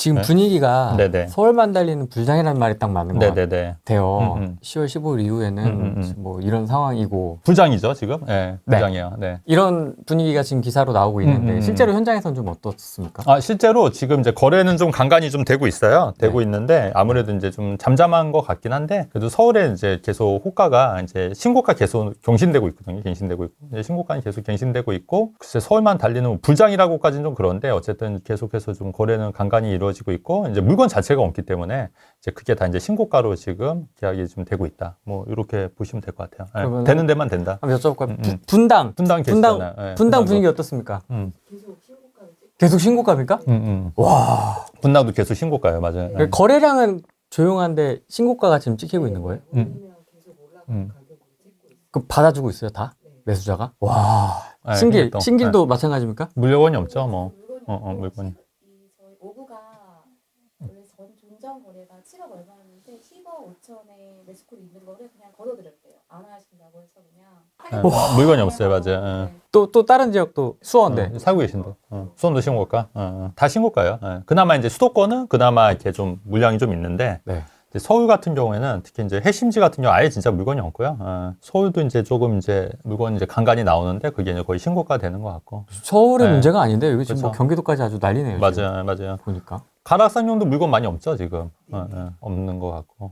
지금 분위기가 네네. 서울만 달리는 불장이라는 말이 딱 맞는 것 네네네. 같아요. 10월 15일 이후에는 뭐 이런 상황이고 불장이죠, 지금? 네, 불장이에요. 네. 이런 분위기가 지금 기사로 나오고 있는데 실제로 현장에서는 좀 어떻습니까? 아, 실제로 지금 이제 거래는 좀 간간히 좀 되고 있어요. 되고 있는데 아무래도 이제 좀 잠잠한 것 같긴 한데 그래도 서울에 이제 계속 호가가 이제 신고가 계속 갱신되고 있거든요. 갱신되고 있고 이제 신고가는 계속 갱신되고 있고 글쎄 서울만 달리는 불장이라고까지는 좀 그런데 어쨌든 계속해서 좀 거래는 간간히 이루어지고 있고 이제 물건 자체가 없기 때문에 이제 그게 다 이제 신고가로 지금 계약이 좀 되고 있다. 뭐 이렇게 보시면 될 것 같아요. 네. 되는 데만 된다. 한번 여쭤볼까요? 분당 계시잖아요. 분당 분위기 어떻습니까? 계속 신고가입니까? 와, 분당도 계속 신고가예요, 맞아요. 그러니까 거래량은 조용한데 신고가가 지금 찍히고 있는 거예요? 그 받아주고 있어요, 다? 매수자가? 와, 네, 신길도 마찬가지입니까? 물건이 없죠, 뭐. 물건이. 저희 오브가 원래 전 종전 거래가 7억 얼마였는데 10억 5천에 매수콜이 있는 거를 그냥 걷어들였대요. 안 하신다고 해서 그냥. 물건이 없어요, 맞아요. 또 다른 지역도 수원대. 사고 계신데. 수원도 신고가? 다 신고가예요. 그나마 이제 수도권은 그나마 이렇게 좀 물량이 좀 있는데 이제 서울 같은 경우에는 특히 이제 핵심지 같은 경우 아예 진짜 물건이 없고요. 서울도 이제 조금 이제 물건이 이제 간간히 나오는데 그게 이제 거의 신고가 되는 것 같고. 서울의 문제가 아닌데 여기 지금 그렇죠. 뭐 경기도까지 아주 난리네요. 맞아요, 지금. 맞아요. 보니까. 가락산용도 물건 많이 없죠, 지금. 없는 것 같고.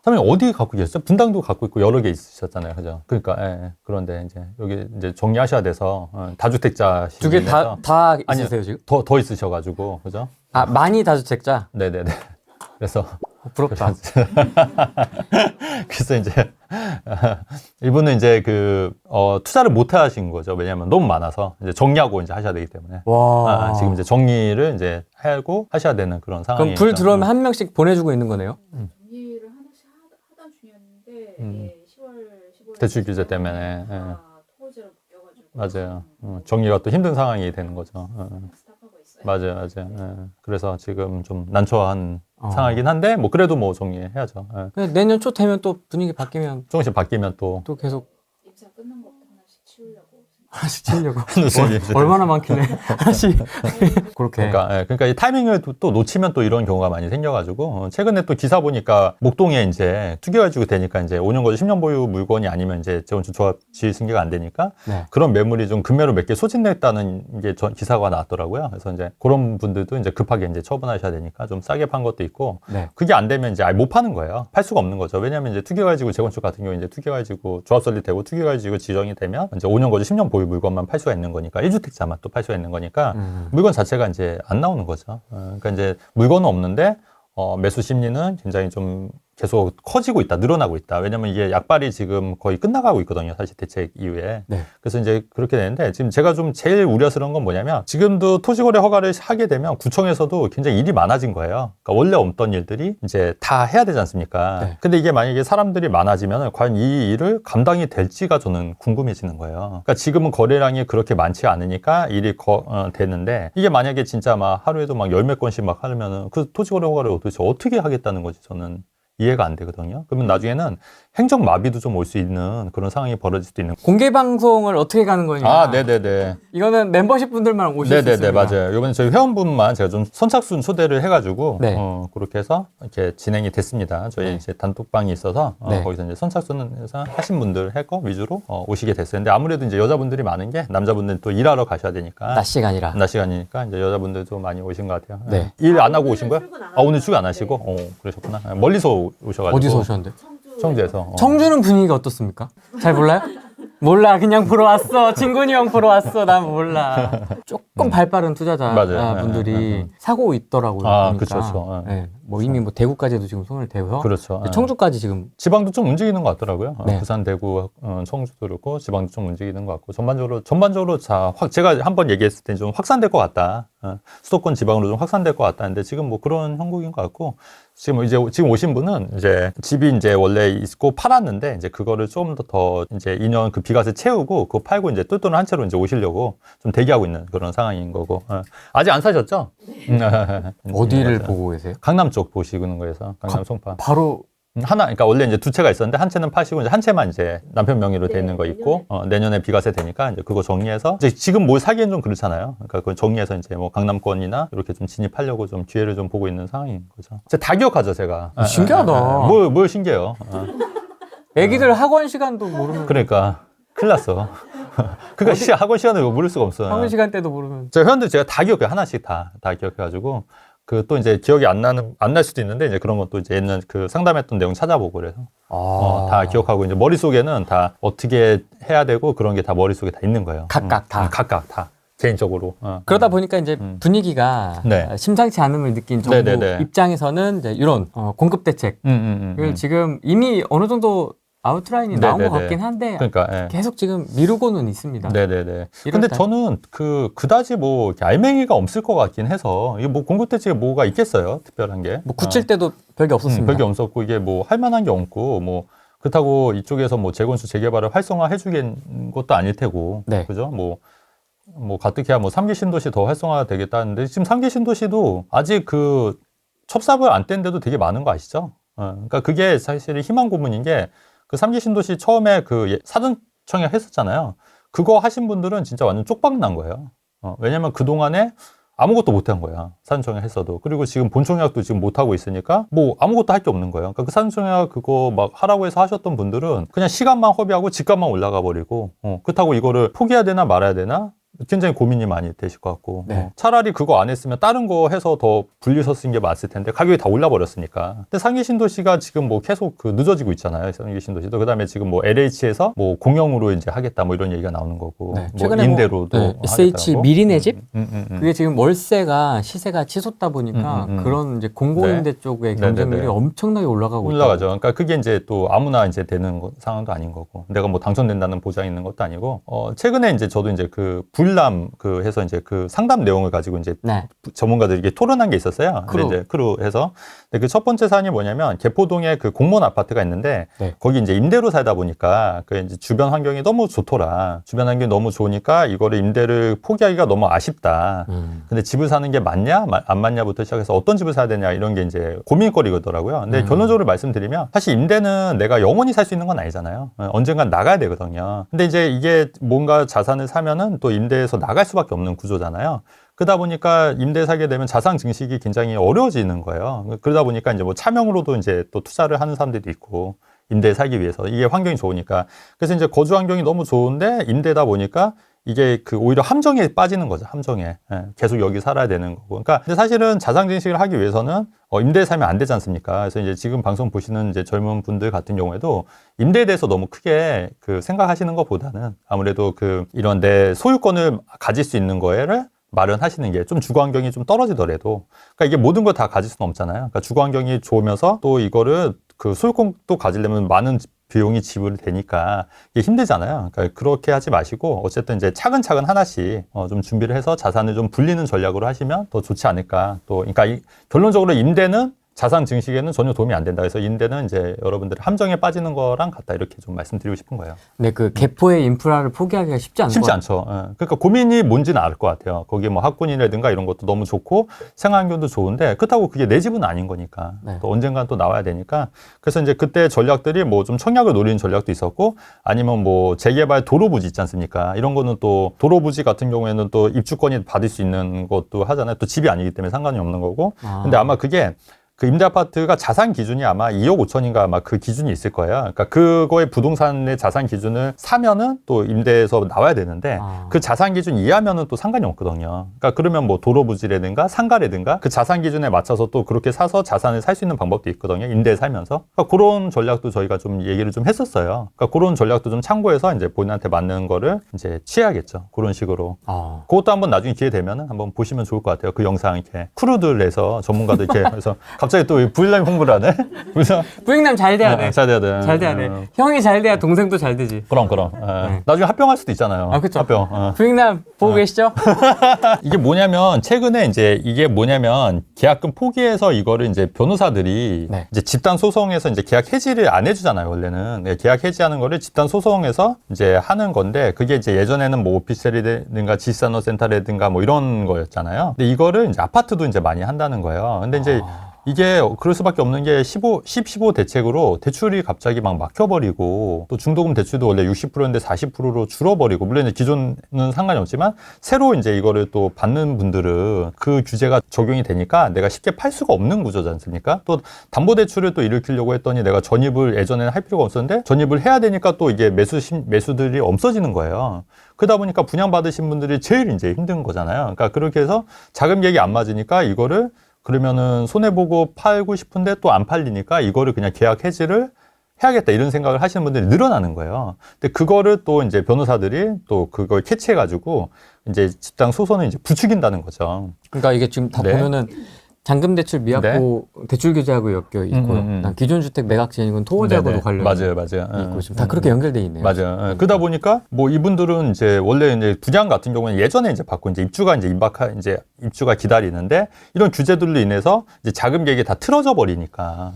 선생님 어디 갖고 계셨어요? 분당도 갖고 있고 여러 개 있으셨잖아요, 그죠? 그러니까 그런데 이제 여기 이제 정리하셔야 돼서 다주택자 두 개 다 있으세요 아니, 지금? 더 있으셔가지고, 그죠? 아, 많이 다주택자? 네네네. 그래서 부럽다. 그래서 이제 이분은 이제 투자를 못 하신 거죠. 왜냐하면 너무 많아서 이제 정리하고 이제 하셔야 되기 때문에. 와. 지금 이제 정리를 이제 하고 하셔야 되는 그런 상황이에요. 그럼 불 들어오면 한 명씩 보내주고 있는 거네요? 정리를 하나씩 하던 중이었는데 10월 대출 규제 때문에. 토지로 바뀌어가지고 맞아요. 정리가 또 힘든 상황이 되는 거죠. 스탑하고 있어요. 맞아요. 그래서 지금 좀 난처한 상황이긴 한데 뭐 그래도 뭐 정리해야죠. 내년 초 되면 또 분위기 바뀌면 조금씩 바뀌면 또 임차 끝난 것부터 하나씩 치우려고. 하나씩 치려고. 무슨 얼마나 많길래 하나씩 그렇게. 그러니까 이 타이밍을 또 놓치면 또 이런 경우가 많이 생겨가지고 최근에 또 기사 보니까 목동에 이제 투기가지고 되니까 이제 5년 거주 10년 보유 물건이 아니면 이제 재건축 조합 지위 승계가 안 되니까 그런 매물이 좀 금매로 몇 개 소진됐다는 게 기사가 나왔더라고요. 그래서 이제 그런 분들도 이제 급하게 이제 처분하셔야 되니까 좀 싸게 판 것도 있고 그게 안 되면 이제 아예 못 파는 거예요. 팔 수가 없는 거죠. 왜냐하면 이제 투기가지고 재건축 같은 경우 이제 투기가지고 조합 설립되고 투기가지고 지정이 되면 이제 5년 거주 10년 보유 물건만 팔 수가 있는 거니까 1주택자만 또 팔 수가 있는 거니까 물건 자체가 이제 안 나오는 거죠. 그러니까 이제 물건은 없는데 매수 심리는 굉장히 좀 계속 커지고 있다, 늘어나고 있다. 왜냐면 이게 약발이 지금 거의 끝나가고 있거든요. 사실 대책 이후에. 그래서 이제 그렇게 되는데 지금 제가 좀 제일 우려스러운 건 뭐냐면 지금도 토지거래 허가를 하게 되면 구청에서도 굉장히 일이 많아진 거예요. 그러니까 원래 없던 일들이 이제 다 해야 되지 않습니까? 근데 이게 만약에 사람들이 많아지면 과연 이 일을 감당이 될지가 저는 궁금해지는 거예요. 그러니까 지금은 거래량이 그렇게 많지 않으니까 일이 되는데 이게 만약에 진짜 막 하루에도 막 열 몇 건씩 막 하려면은 그 토지거래 허가를 도대체 어떻게 하겠다는 거지 저는. 이해가 안 되거든요. 그러면 나중에는 행정 마비도 좀 올 수 있는 그런 상황이 벌어질 수도 있는. 공개 방송을 어떻게 가는 거냐? 네네네. 이거는 멤버십 분들만 오실 수 있습니다. 맞아요. 이번에 저희 회원분만 제가 좀 선착순 초대를 해가지고 그렇게 해서 이렇게 진행이 됐습니다. 저희 이제 단톡방이 있어서 거기서 이제 선착순에서 하신 분들 할 거 위주로 오시게 됐어요. 근데 아무래도 이제 여자분들이 많은 게 남자분들은 또 일하러 가셔야 되니까. 낮 시간이라 이제 여자분들도 많이 오신 것 같아요. 일 안 하고 오신 거야? 오늘 출근 안 하시고? 그러셨구나. 멀리서 오셔가지고. 어디서 오셨는데? 청주에서. 청주는 분위기가 어떻습니까? 잘 몰라요? 몰라. 그냥 보러 왔어. 진군이 형 보러 왔어. 난 몰라. 조금 발빠른 투자자분들이 사고 있더라고요. 그렇죠. 뭐 이미 뭐 대구까지도 지금 손을 대서 그렇죠. 청주까지 지금 지방도 좀 움직이는 것 같더라고요. 부산, 대구, 청주도 그렇고 지방도 좀 움직이는 것 같고 전반적으로 제가 한번 얘기했을 때 좀 확산될 것 같다. 수도권 지방으로 좀 확산될 것 같다는데 지금 뭐 그런 형국인 것 같고 지금 오신 분은 이제 집이 이제 원래 있고 팔았는데 이제 그거를 좀 더 이제 2년 그 비과세 채우고 그거 팔고 이제 똘똘한 한 채로 이제 오시려고 좀 대기하고 있는 그런 상황인 거고 아직 안 사셨죠? 어디를 보고 계세요? 강남 쪽 보시는 거에서 강남 송파. 바로 그러니까 원래 이제 두 채가 있었는데 한 채는 파시고 이제 한 채만 이제 남편 명의로 돼 있는 거 있고 내년에 비과세 되니까 이제 그거 정리해서 이제 지금 뭘 사기엔 좀 그렇잖아요. 그러니까 그걸 정리해서 이제 뭐 강남권이나 이렇게 좀 진입하려고 좀 기회를 좀 보고 있는 상황인 거죠. 제가 다 기억하죠, 제가. 신기하다. 뭘 신기해요. 애기들 학원 시간도 모르면. 그러니까 큰일 났어. 그러니까 학원 시간을 모를 수가 없어요. 학원 시간 때도 모르면. 제가 회원들 제가 다 기억해요. 하나씩 다 기억해가지고. 그 또 이제 기억이 안 날 수도 있는데 이제 그런 것도 이제 옛날 그 상담했던 내용 찾아보고 그래서 다 기억하고 이제 머릿속에는 다 어떻게 해야 되고 그런 게 다 머릿속에 다 있는 거예요. 각각 다 개인적으로. 그러다 보니까 이제 분위기가 네. 심상치 않음을 느낀 정부 네네네. 입장에서는 이제 이런 공급 대책을 지금 이미 어느 정도 아웃라인이 나온 것 같긴 한데 그러니까, 예. 계속 지금 미루고는 있습니다. 네네네. 근데 저는 그다지 뭐 이렇게 알맹이가 없을 것 같긴 해서 이게 뭐 공급 대책에 뭐가 있겠어요? 특별한 게. 뭐 97 때도 별게 없었습니다. 별게 없었고 이게 뭐 할 만한 게 없고 뭐 그렇다고 이쪽에서 뭐 재건축 재개발을 활성화해 주는 것도 아닐 테고. 네. 그죠? 뭐 가뜩이야 뭐 3기 신도시 더 활성화 되겠다는데 지금 3기 신도시도 아직 그 첩삽을 안 뗀 데도 되게 많은 거 아시죠? 그러니까 그게 사실 희망 고문인 게 그 3기 신도시 처음에 그 사전 청약 했었잖아요. 그거 하신 분들은 진짜 완전 쪽박 난 거예요. 왜냐면 그동안에 아무것도 못 한 거야. 사전 청약 했어도. 그리고 지금 본 청약도 지금 못 하고 있으니까 뭐 아무것도 할 게 없는 거예요. 그러니까 그 사전 청약 그거 막 하라고 해서 하셨던 분들은 그냥 시간만 허비하고 집값만 올라가 버리고 그렇다고 이거를 포기해야 되나 말아야 되나? 굉장히 고민이 많이 되실 것 같고 네. 차라리 그거 안 했으면 다른 거 해서 더 분리서 쓴 게 맞을 텐데 가격이 다 올라버렸으니까. 근데 상기 신도시가 지금 뭐 계속 그 늦어지고 있잖아요. 상기 신도시도 그다음에 지금 뭐 LH에서 뭐 공영으로 이제 하겠다 뭐 이런 얘기가 나오는 거고 네. 뭐 최근에 임대로도 뭐, SH 미리네 집 음. 그게 지금 월세가 시세가 치솟다 보니까 그런 이제 공공임대 쪽의 경쟁률이 네네네. 엄청나게 올라가고 올라가죠. 그러니까 그게 이제 또 아무나 이제 되는 상황도 아닌 거고 내가 뭐 당첨된다는 보장이 있는 것도 아니고 최근에 이제 저도 이제 그 불남 그 해서 이제 그 상담 내용을 가지고 이제 네. 전문가들이 이게 토론한 게 있었어요. 크루 해서. 근데 그 첫 번째 사안이 뭐냐면 개포동에 그 공무원 아파트가 있는데 네. 거기 이제 임대로 살다 보니까 그 이제 주변 환경이 너무 좋더라. 주변 환경이 너무 좋으니까 이거를 임대를 포기하기가 너무 아쉽다. 근데 집을 사는 게 맞냐 안 맞냐부터 시작해서 어떤 집을 사야 되냐 이런 게 이제 고민거리더라고요. 근데 결론적으로 말씀드리면 사실 임대는 내가 영원히 살 수 있는 건 아니잖아요. 언젠간 나가야 되거든요. 근데 이제 이게 뭔가 자산을 사면은 또 임대에서 나갈 수밖에 없는 구조잖아요. 그러다 보니까 임대 사게 되면 자산 증식이 굉장히 어려워지는 거예요. 그러다 보니까 이제 뭐 차명으로도 이제 또 투자를 하는 사람들도 있고 임대 사기 위해서 이게 환경이 좋으니까. 그래서 이제 거주 환경이 너무 좋은데 임대다 보니까 이게 그 오히려 함정에 빠지는 거죠. 함정에. 계속 여기 살아야 되는 거고. 그러니까 근데 사실은 자산 증식을 하기 위해서는 임대에 살면 안 되지 않습니까? 그래서 이제 지금 방송 보시는 이제 젊은 분들 같은 경우에도 임대에 대해서 너무 크게 그 생각하시는 것보다는 아무래도 그 이런 내 소유권을 가질 수 있는 거를 마련하시는 게 좀 주거 환경이 좀 떨어지더라도 그러니까 이게 모든 걸 다 가질 수는 없잖아요. 그러니까 주거 환경이 좋으면서 또 이거를 그 소유권도 가지려면 많은 비용이 지불이 되니까 이게 힘들잖아요. 그러니까 그렇게 하지 마시고 어쨌든 이제 차근차근 하나씩 좀 준비를 해서 자산을 좀 불리는 전략으로 하시면 더 좋지 않을까. 또 그러니까 결론적으로 임대는 자산 증식에는 전혀 도움이 안 된다. 그래서 임대는 이제 여러분들이 함정에 빠지는 거랑 같다. 이렇게 좀 말씀드리고 싶은 거예요. 네, 그 개포의 인프라를 포기하기가 쉽지 않죠. 그러니까 고민이 뭔지는 알 것 같아요. 거기 뭐 학군이라든가 이런 것도 너무 좋고 생활환경도 좋은데 그렇다고 그게 내 집은 아닌 거니까 네. 또 언젠간 또 나와야 되니까 그래서 이제 그때 전략들이 뭐 좀 청약을 노리는 전략도 있었고 아니면 뭐 재개발 도로 부지 있지 않습니까? 이런 거는 또 도로 부지 같은 경우에는 또 입주권이 받을 수 있는 것도 하잖아요. 또 집이 아니기 때문에 상관이 없는 거고. 근데 아마 그게 그 임대 아파트가 자산 기준이 아마 2억 5천인가 아마 그 기준이 있을 거예요. 그러니까 그거의 부동산의 자산 기준을 사면은 또 임대에서 나와야 되는데 그 자산 기준 이하면은 또 상관이 없거든요. 그러니까 그러면 뭐 도로 부지라든가 상가라든가 그 자산 기준에 맞춰서 또 그렇게 사서 자산을 살 수 있는 방법도 있거든요. 임대에 살면서. 그러니까 그런 전략도 저희가 좀 얘기를 좀 했었어요. 그러니까 그런 전략도 좀 참고해서 이제 본인한테 맞는 거를 이제 취해야겠죠. 그런 식으로. 그것도 한번 나중에 기회 되면은 한번 보시면 좋을 것 같아요. 그 영상 이렇게 크루들에서 전문가들 이렇게 해서 갑자기 또 부인남이 홍보를 하네? 부인남 잘 돼야 돼. 잘 돼야 돼. 잘 돼야 돼. 형이 잘 돼야 동생도 잘 되지. 그럼. 나중에 합병할 수도 있잖아요. 그쵸. 합병. 부인남 보고 계시죠? 이게 뭐냐면, 최근에 이제 이게 뭐냐면, 계약금 포기해서 이거를 이제 변호사들이 네. 이제 집단 소송에서 이제 계약 해지를 안 해주잖아요, 원래는. 네, 계약 해지하는 거를 집단 소송에서 이제 하는 건데, 그게 이제 예전에는 뭐 오피스텔이라든가 지산업센터라든가 뭐 이런 거였잖아요. 근데 이거를 이제 아파트도 이제 많이 한다는 거예요. 근데 이제 이게 그럴 수밖에 없는 게 15 대책으로 대출이 갑자기 막 막혀버리고 또 중도금 대출도 원래 60%인데 40%로 줄어버리고 물론 이제 기존은 상관이 없지만 새로 이제 이거를 또 받는 분들은 그 규제가 적용이 되니까 내가 쉽게 팔 수가 없는 구조지 않습니까? 또 담보대출을 또 일으키려고 했더니 내가 전입을 예전에는 할 필요가 없었는데 전입을 해야 되니까 또 이게 매수들이 없어지는 거예요. 그러다 보니까 분양받으신 분들이 제일 이제 힘든 거잖아요. 그러니까 그렇게 해서 자금 계획이 안 맞으니까 이거를 그러면은 손해보고 팔고 싶은데 또 안 팔리니까 이거를 그냥 계약 해지를 해야겠다 이런 생각을 하시는 분들이 늘어나는 거예요. 근데 그거를 또 이제 변호사들이 또 그걸 캐치해가지고 이제 집단 소송을 이제 부추긴다는 거죠. 그러니까 이게 지금 다 보면은 잠금 대출 미확보 대출 규제하고 엮여 있고요. 기존 주택 매각 진입은 토호제하고도 관련이 있고 지금 다 그렇게 연결돼 있네요. 맞아요. 그러다 보니까 뭐 이분들은 이제 원래 이제 분양 같은 경우는 예전에 이제 받고 이제 입주가 기다리는데 이런 규제들로 인해서 이제 자금 계획이 다 틀어져 버리니까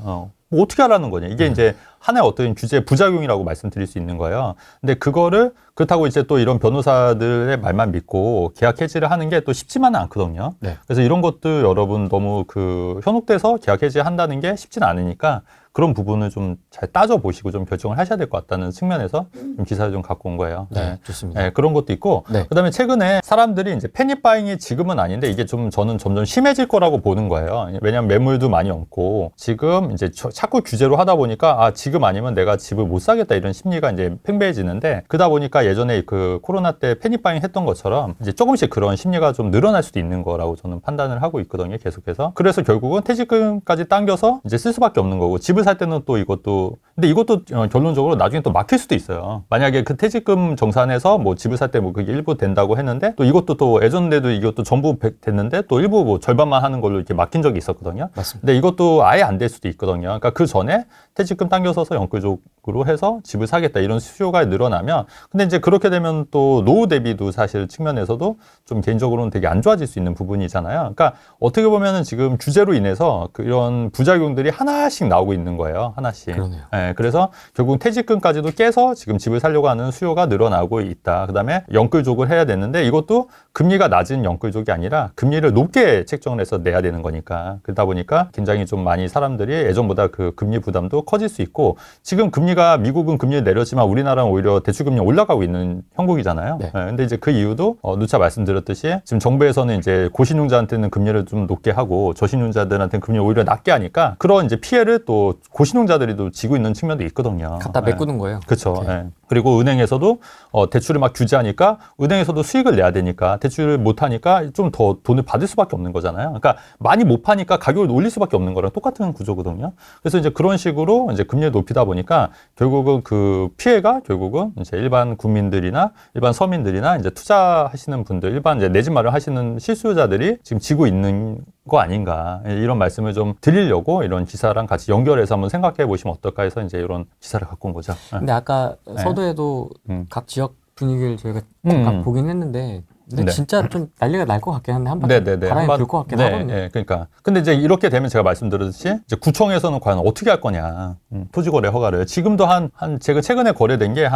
뭐 어떻게 하라는 거냐. 이게 이제 하나의 어떤 규제 부작용이라고 말씀드릴 수 있는 거예요. 근데 그거를 그렇다고 이제 또 이런 변호사들의 말만 믿고 계약 해지를 하는 게 또 쉽지만은 않거든요. 네. 그래서 이런 것도 여러분 너무 그 현혹돼서 계약 해지한다는 게 쉽지는 않으니까 그런 부분을 좀 잘 따져보시고 좀 결정을 하셔야 될 것 같다는 측면에서 좀 기사를 좀 갖고 온 거예요. 네, 좋습니다. 네, 그런 것도 있고, 그다음에 최근에 사람들이 이제 패닉바잉이 지금은 아닌데 이게 좀 저는 점점 심해질 거라고 보는 거예요. 왜냐하면 매물도 많이 없고 지금 이제 자꾸 규제로 하다 보니까 지금 아니면 내가 집을 못 사겠다 이런 심리가 이제 팽배해지는데 그러다 보니까 예전에 그 코로나 때 패닉바잉 했던 것처럼 이제 조금씩 그런 심리가 좀 늘어날 수도 있는 거라고 저는 판단을 하고 있거든요. 계속해서. 그래서 결국은 퇴직금까지 당겨서 이제 쓸 수밖에 없는 거고 집을 살 때는 또 근데 이것도 결론적으로 나중에 또 막힐 수도 있어요. 만약에 그 퇴직금 정산해서 뭐 집을 살 때 뭐 그게 일부 된다고 했는데 또 이것도 또 예전에도 이것도 전부 됐는데 또 일부 뭐 절반만 하는 걸로 이렇게 막힌 적이 있었거든요. 맞습니다. 근데 이것도 아예 안 될 수도 있거든요. 그러니까 그 전에 퇴직금 당겨서서 연끌족으로 해서 집을 사겠다 이런 수요가 늘어나면 근데 이제 그렇게 되면 또 노후 대비도 사실 측면에서도 좀 개인적으로는 되게 안 좋아질 수 있는 부분이잖아요. 그러니까 어떻게 보면은 지금 규제로 인해서 이런 부작용들이 하나씩 나오고 있는 거예요. 하나씩. 그러네요. 네, 그래서 결국 퇴직금까지도 깨서 지금 집을 살려고 하는 수요가 늘어나고 있다. 그다음에 연끌족을 해야 되는데 이것도 금리가 낮은 연끌족이 아니라 금리를 높게 책정을 해서 내야 되는 거니까 그러다 보니까 굉장히 좀 많이 사람들이 예전보다 그 금리 부담도 커질 수 있고 지금 미국은 금리를 내렸지만 우리나라는 오히려 대출금리 올라가고 있는 형국이잖아요. 네. 근데 이제 그 이유도 누차 말씀드렸듯이 지금 정부에서는 이제 고신용자한테는 금리를 좀 높게 하고 저신용자들한테는 금리를 오히려 낮게 하니까 그런 이제 피해를 또 고신용자들이 또 지고 있는 측면도 있거든요. 갖다 메꾸는 거예요. 그렇죠. 그리고 은행에서도 대출을 막 규제하니까 은행에서도 수익을 내야 되니까 대출을 못 하니까 좀 더 돈을 받을 수밖에 없는 거잖아요. 그러니까 많이 못 파니까 가격을 올릴 수밖에 없는 거랑 똑같은 구조거든요. 그래서 이제 그런 식으로 이제 금리를 높이다 보니까 결국은 그 피해가 결국은 이제 일반 국민들이나 일반 서민들이나 이제 투자하시는 분들, 일반 이제 내 집 마련하시는 실수요자들이 지금 지고 있는 거 아닌가 이런 말씀을 좀 드리려고 이런 기사랑 같이 연결해서 한번 생각해 보시면 어떨까 해서 이제 이런 기사를 갖고 온 거죠. 근데 아까 서두에도 각 지역 분위기를 저희가 각 보긴 했는데 근데 진짜 좀 난리가 날 것 같긴 한데 한 바퀴 바람이 불 것 같긴 하거든요. 그러니까 근데 이제 이렇게 되면 제가 말씀드렸듯이 이제 구청에서는 과연 어떻게 할 거냐 토지거래 허가를 지금도 제가 최근에 거래된 게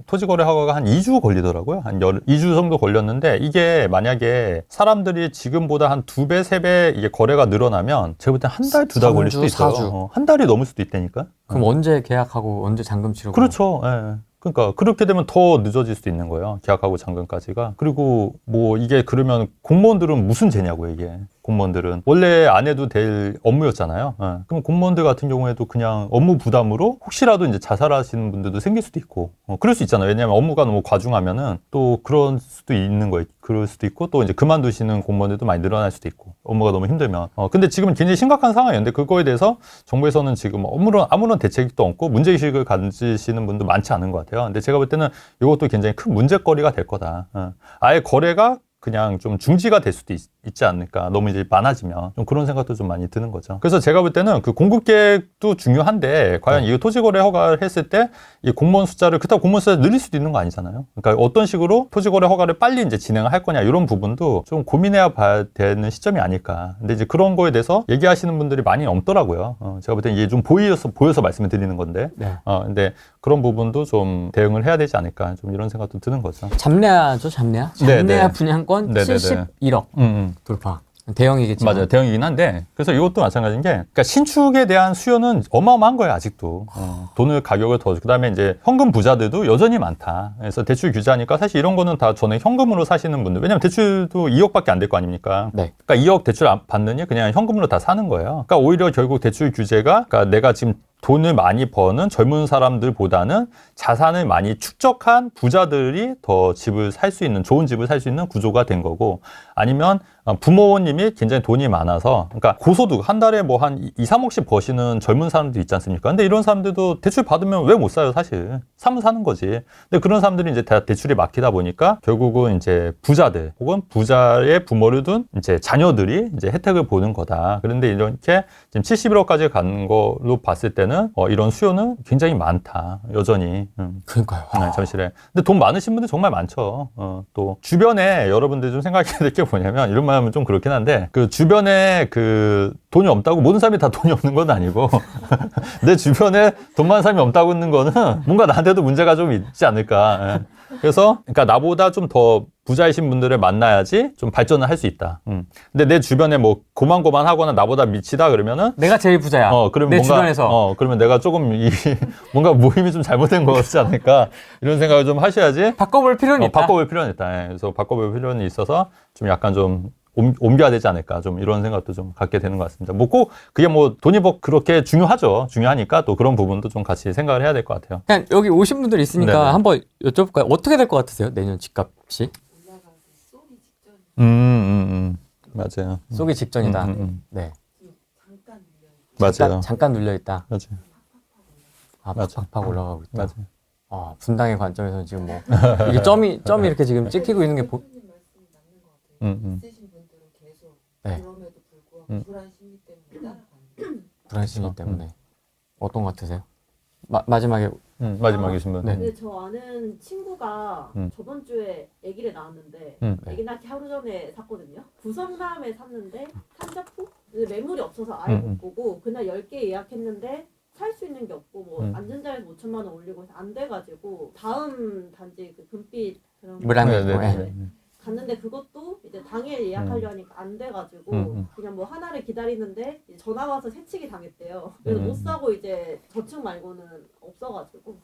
토지거래 허가가 한 2주 걸리더라고요. 한 2주 정도 걸렸는데 이게 만약에 사람들이 지금보다 한 2배, 3배 이게 거래가 늘어나면 제가 볼 때 한 달, 2달 걸릴 수도 있어요. 4주. 한 달이 넘을 수도 있다니까. 그럼 언제 계약하고 언제 잔금 치르고? 그렇죠. 그러니까 그렇게 되면 더 늦어질 수도 있는 거예요. 계약하고 잔금까지가. 그리고 뭐 이게 그러면 공무원들은 무슨 죄냐고요, 이게. 공무원들은 원래 안 해도 될 업무였잖아요. 그럼 공무원들 같은 경우에도 그냥 업무 부담으로 혹시라도 이제 자살하시는 분들도 생길 수도 있고 그럴 수 있잖아요. 왜냐하면 업무가 너무 과중하면은 또 그럴 수도 있는 거예요. 그럴 수도 있고 또 이제 그만두시는 공무원들도 많이 늘어날 수도 있고 업무가 너무 힘들면 근데 지금은 굉장히 심각한 상황이었는데 그거에 대해서 정부에서는 지금 아무런 대책도 없고 문제의식을 가지시는 분도 많지 않은 것 같아요. 근데 제가 볼 때는 이것도 굉장히 큰 문제거리가 될 거다. 아예 거래가 그냥 좀 중지가 될 수도 있지 않을까. 너무 이제 많아지면. 좀 그런 생각도 좀 많이 드는 거죠. 그래서 제가 볼 때는 그 공급계획도 중요한데, 과연 이 토지거래 허가를 했을 때, 이 공무원 숫자를, 그렇다고 공무원 숫자를 늘릴 수도 있는 거 아니잖아요. 그러니까 어떤 식으로 토지거래 허가를 빨리 이제 진행을 할 거냐, 이런 부분도 좀 고민해야 봐야 되는 시점이 아닐까. 근데 이제 그런 거에 대해서 얘기하시는 분들이 많이 없더라고요. 제가 볼 때는 이게 좀 보여서 말씀을 드리는 건데. 근데 그런 부분도 좀 대응을 해야 되지 않을까. 좀 이런 생각도 드는 거죠. 잡내야죠, 잡내야. 잡내야 분양권 71억 돌파. 대형이겠지만. 맞아요. 대형이긴 한데 그래서 이것도 마찬가지인 게 그러니까 신축에 대한 수요는 어마어마한 거예요. 아직도. 돈을 가격을 더 그다음에 이제 현금 부자들도 여전히 많다. 그래서 대출 규제하니까 사실 이런 거는 다 전에 현금으로 사시는 분들 왜냐면 대출도 2억밖에 안 될 거 아닙니까? 네. 그러니까 2억 대출 받느니 그냥 현금으로 다 사는 거예요. 그러니까 오히려 결국 대출 규제가 그러니까 내가 지금 돈을 많이 버는 젊은 사람들보다는 자산을 많이 축적한 부자들이 더 집을 살 수 있는 좋은 집을 살 수 있는 구조가 된 거고 아니면 부모님이 굉장히 돈이 많아서 그러니까 고소득 한 달에 뭐 한 2, 3억씩 버시는 젊은 사람들 있지 않습니까? 근데 이런 사람들도 대출 받으면 왜 못 사요, 사실. 사면 사는 거지. 근데 그런 사람들이 이제 다 대출이 막히다 보니까 결국은 이제 부자들 혹은 부자의 부모를 둔 이제 자녀들이 이제 혜택을 보는 거다. 그런데 이렇게 지금 71억까지 간 걸로 봤을 때는 이런 수요는 굉장히 많다. 여전히. 그러니까요. 네, 전실에. 근데 돈 많으신 분들 정말 많죠. 또 주변에 여러분들 좀 생각해야 될 게 뭐냐면 이런 말 하면 좀 그렇긴 한데 그 주변에 그 돈이 없다고 모든 사람이 다 돈이 없는 건 아니고 내 주변에 돈 많은 사람이 없다고 있는 거는 뭔가 나한테도 문제가 좀 있지 않을까. 예. 그래서 그러니까 나보다 좀 더 부자이신 분들을 만나야지 좀 발전을 할 수 있다. 근데 내 주변에 뭐 고만고만하거나 나보다 미치다 그러면은 내가 제일 부자야. 그러면 내 뭔가, 주변에서. 그러면 내가 조금 뭔가 모임이 좀 잘못된 것 같지 않을까 이런 생각을 좀 하셔야지. 바꿔볼 필요는 있다. 바꿔볼 필요는 있다. 예. 그래서 바꿔볼 필요는 있어서 좀 약간 좀 옮겨야 되지 않을까 좀 이런 생각도 좀 갖게 되는 것 같습니다. 뭐 꼭 그게 뭐 돈이 뭐 그렇게 중요하죠. 중요하니까 또 그런 부분도 좀 같이 생각을 해야 될 것 같아요. 그냥 여기 오신 분들 있으니까 네네. 한번 여쭤볼까요? 어떻게 될 것 같으세요? 내년 집값이? 맞아요. 쏘기 직전이다. 네. 맞아요. 잠깐 눌려 있다. 맞아요. 아, 맞아. 팍팍 올라가고 있다. 맞아요. 분당의 관점에서는 지금 뭐 이게 점이 이렇게 지금 찍히고 있는 게 있으신 분들은 계속 네. 그럼에도 불구하고 불안 심리 때문에 따라가는 불안 심리 때문에 어떤 것 같으세요? 마지막에 마지막에 신분. 네. 근데 저 아는 친구가 저번 주에 아기를 낳았는데 아기 낳기 하루 전에 샀거든요. 구성남에 샀는데 산자포? 매물이 없어서 아예 못 보고 그날 10개 예약했는데 살 수 있는 게 없고 뭐 안전자에서 5천만 원 올리고 해서 안 돼가지고 다음 단지 그 금빛 그런 네. 갔는데 그것도 이제 당일 예약하려 하니까 안 돼가지고 그냥 뭐 하나를 기다리는데 이제 전화 와서 새치기 당했대요. 그래서 못 사고 이제 저축 말고는 없어가지고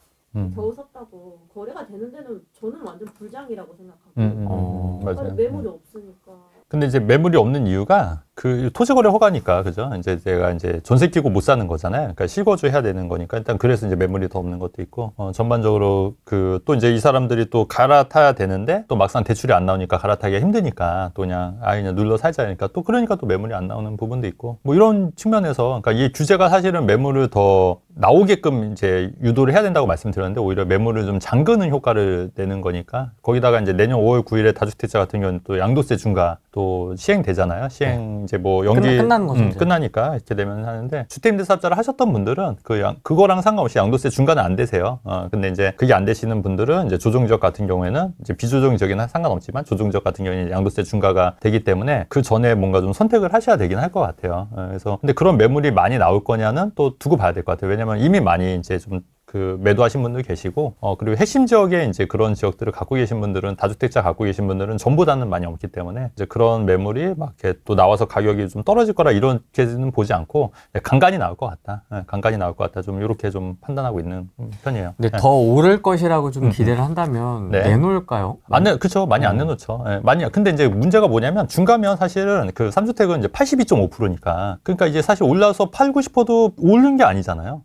겨우 샀다고. 거래가 되는 데는 저는 완전 불장이라고 생각하고 맞아요. 매물이 없으니까. 근데 이제 매물이 없는 이유가 그 토지거래 허가니까 그죠? 이제 내가 이제 전세 끼고 못 사는 거잖아요. 그러니까 실거주 해야 되는 거니까 일단 그래서 이제 매물이 더 없는 것도 있고 전반적으로 그 또 이제 이 사람들이 또 갈아타야 되는데 또 막상 대출이 안 나오니까 갈아타기가 힘드니까 또 그냥 그냥 눌러 살자니까 또 그러니까 또 매물이 안 나오는 부분도 있고 뭐 이런 측면에서 그러니까 이 규제가 사실은 매물을 더 나오게끔 이제 유도를 해야 된다고 말씀드렸는데 오히려 매물을 좀 잠그는 효과를 내는 거니까 거기다가 이제 내년 5월 9일에 다주택자 같은 경우는 또 양도세 중과 또 시행되잖아요. 시행 이제 뭐 연기 끝나는 거죠. 끝나니까 이렇게 되면 하는데 주택임대사업자를 하셨던 분들은 그거랑 상관없이 양도세 중과는 안 되세요. 근데 이제 그게 안 되시는 분들은 이제 조정지역 같은 경우에는 이제 비조정지역이나 상관없지만 조정지역 같은 경우에는 양도세 중과가 되기 때문에 그 전에 뭔가 좀 선택을 하셔야 되긴 할 것 같아요. 그래서 근데 그런 매물이 많이 나올 거냐는 또 두고 봐야 될 것 같아요. 왜냐면 이미 많이 이제 좀 그 매도하신 분들 계시고 그리고 핵심 지역에 이제 그런 지역들을 갖고 계신 분들은 다주택자 갖고 계신 분들은 전보다는 많이 없기 때문에 이제 그런 매물이 막 이렇게 또 나와서 가격이 좀 떨어질 거라 이렇게는 보지 않고 간간히 나올 것 같다. 간간히 나올 것 같다. 좀 이렇게 좀 판단하고 있는 편이에요. 근데 더 오를 것이라고 좀 기대를 한다면 내놓을까요? 그쵸. 많이 안 내놓죠. 많이. 근데 이제 문제가 뭐냐면 중가면 사실은 그 3주택은 이제 82.5%니까. 그러니까 이제 사실 올라서 팔고 싶어도 오른 게 아니잖아요.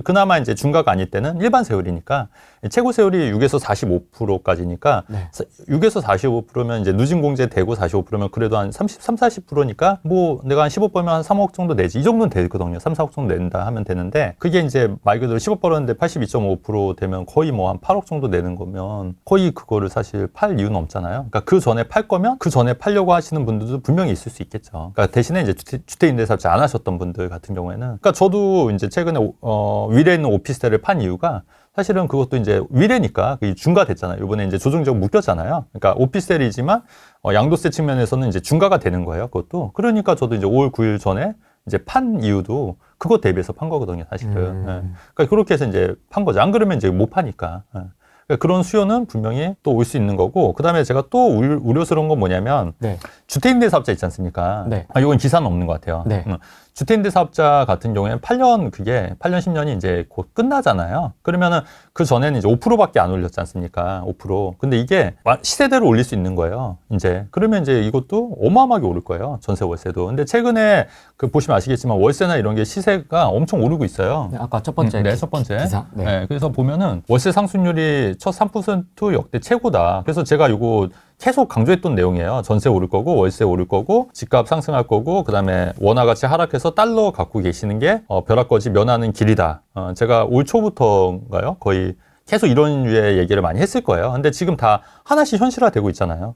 그나마 이제 중가가 아닐 때는 일반 세율이니까 최고 세율이 6에서 45%까지니까 6에서 45%면 이제 누진공제 되고 45%면 그래도 한 33, 40%니까 뭐 내가 한 10억 벌면 한 3억 정도 내지. 이 정도는 되거든요. 3, 4억 정도 낸다 하면 되는데 그게 이제 말 그대로 10억 벌었는데 82.5% 되면 거의 뭐 한 8억 정도 내는 거면 거의 그거를 사실 팔 이유는 없잖아요. 그러니까 그 전에 팔 거면 그 전에 팔려고 하시는 분들도 분명히 있을 수 있겠죠. 그러니까 대신에 이제 주택임대사업자 안 하셨던 분들 같은 경우에는 그러니까 저도 이제 최근에 위례에 있는 오피스텔을 판 이유가 사실은 그것도 이제 위례니까 중과됐잖아요. 이번에 이제 조정지역 묶였잖아요. 그러니까 오피스텔이지만 양도세 측면에서는 이제 중과가 되는 거예요. 그것도. 그러니까 저도 이제 5월 9일 전에 이제 판 이유도 그것 대비해서 판 거거든요, 사실은. 그러니까 그렇게 해서 이제 판 거죠. 안 그러면 이제 못 파니까. 그러니까 그런 수요는 분명히 또 올 수 있는 거고, 그 다음에 제가 또 우려스러운 건 뭐냐면 네. 주택임대 사업자 있지 않습니까? 네. 이건 기사는 없는 것 같아요. 네. 주택임대 사업자 같은 경우에는 8년 10년이 이제 곧 끝나잖아요. 그러면은 그 전에는 이제 5%밖에 안 올렸지 않습니까? 5%. 근데 이게 시세대로 올릴 수 있는 거예요. 이제 그러면 이제 이것도 어마어마하게 오를 거예요. 전세 월세도. 근데 최근에 그 보시면 아시겠지만 월세나 이런 게 시세가 엄청 오르고 있어요. 네, 아까 첫 번째 네, 첫 번째. 기사. 네. 네, 그래서 보면은 월세 상승률이 첫 3% 역대 최고다. 그래서 제가 이거 계속 강조했던 내용이에요. 전세 오를 거고 월세 오를 거고 집값 상승할 거고 그다음에 원화 가치 하락해서 달러 갖고 계시는 게 벼락거지 면하는 길이다. 제가 올 초부터인가요? 거의 계속 이런 류의 얘기를 많이 했을 거예요. 근데 지금 다 하나씩 현실화되고 있잖아요.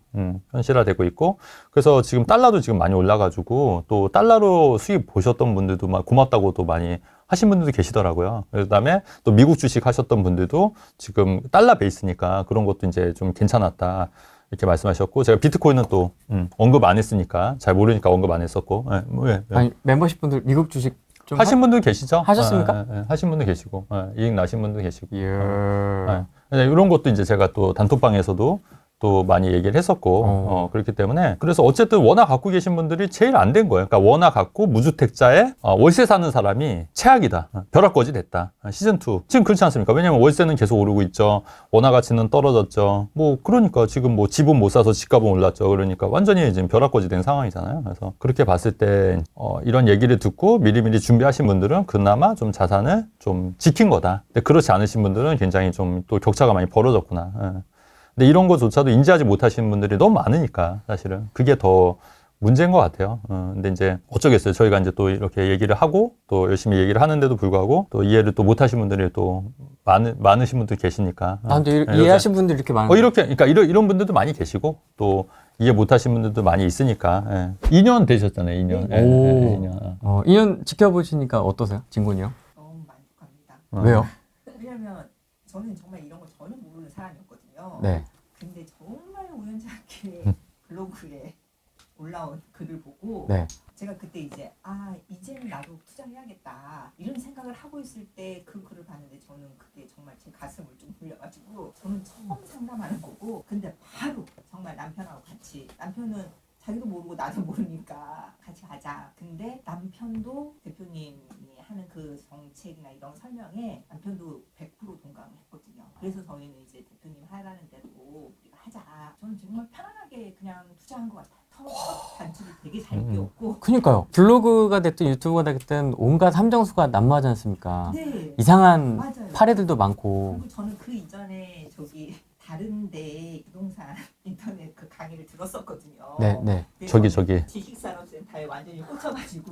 현실화되고 있고 그래서 지금 달러도 지금 많이 올라가지고 또 달러로 수익 보셨던 분들도 막 고맙다고도 많이 하신 분들도 계시더라고요. 그다음에 또 미국 주식 하셨던 분들도 지금 달러 베이스니까 그런 것도 이제 좀 괜찮았다. 이렇게 말씀하셨고 제가 비트코인은 또 언급 안 했으니까 잘 모르니까 언급 안 했었고 왜? 아니 멤버십 분들 미국 주식 좀 하신 분들 계시죠? 하셨습니까? 하신 분들 계시고 이익 나신 분들 계시고 이런 것도 이제 제가 또 단톡방에서도 또 많이 얘기를 했었고 그렇기 때문에 그래서 어쨌든 원화 갖고 계신 분들이 제일 안 된 거예요. 그러니까 원화 갖고 무주택자에 월세 사는 사람이 최악이다. 벼락거지 됐다. 시즌2 지금 그렇지 않습니까? 왜냐면 월세는 계속 오르고 있죠. 원화 가치는 떨어졌죠. 뭐 그러니까 지금 뭐 집은 못 사서 집값은 올랐죠. 그러니까 완전히 지금 벼락거지 된 상황이잖아요. 그래서 그렇게 봤을 때 이런 얘기를 듣고 미리미리 준비하신 분들은 그나마 좀 자산을 좀 지킨 거다. 근데 그렇지 않으신 분들은 굉장히 좀 또 격차가 많이 벌어졌구나. 근데 이런 것조차도 인지하지 못하시는 분들이 너무 많으니까 사실은 그게 더 문제인 것 같아요. 근데 이제 어쩌겠어요. 저희가 이제 또 이렇게 얘기를 하고 또 열심히 얘기를 하는데도 불구하고 또 이해를 또 못하신 분들이 또 많으신 분들 계시니까. 근데 이해하신 분들이 이렇게 많은 그러니까 이런 분들도 많이 계시고 또 이해 못하신 분들도 많이 있으니까. 2년 되셨잖아요. 2년. 2년. 2년 지켜보시니까 어떠세요? 진곤이 형? 너무 만족합니다. 왜요? 왜냐면 저는 정말 이런 거 전혀 모르는 사람이었거든요. 네. 근데 정말 우연치 않게 블로그에 올라온 글을 보고 네. 제가 그때 이제 이제는 나도 투자를 해야겠다 이런 생각을 하고 있을 때 그 글을 봤는데 저는 그게 정말 제 가슴을 좀 울려가지고 저는 처음 상담하는 거고 근데 바로 정말 남편하고 같이 남편은 자기도 모르고 나도 모르니까 같이 가자. 근데 남편도 대표님이 하는 그 정책이나 이런 설명에 남편도 100% 동감을 했거든요. 그래서 저희는 이제 대표님 하라는 대로 우리가 하자. 저는 정말 편안하게 그냥 투자한 것 같아요. 첫 단추를 되게 잘 끼웠고. 그니까요. 블로그가 됐든 유튜브가 됐든 온갖 함정수가 난무하지 않습니까? 네. 이상한 맞아요. 파레들도 많고. 그리고 저는 그 이전에 다른데 부동산 인터넷 그 강의를 들었었거든요. 네, 네. 저기. 지식산업센터에 완전히 꽂혀가지고.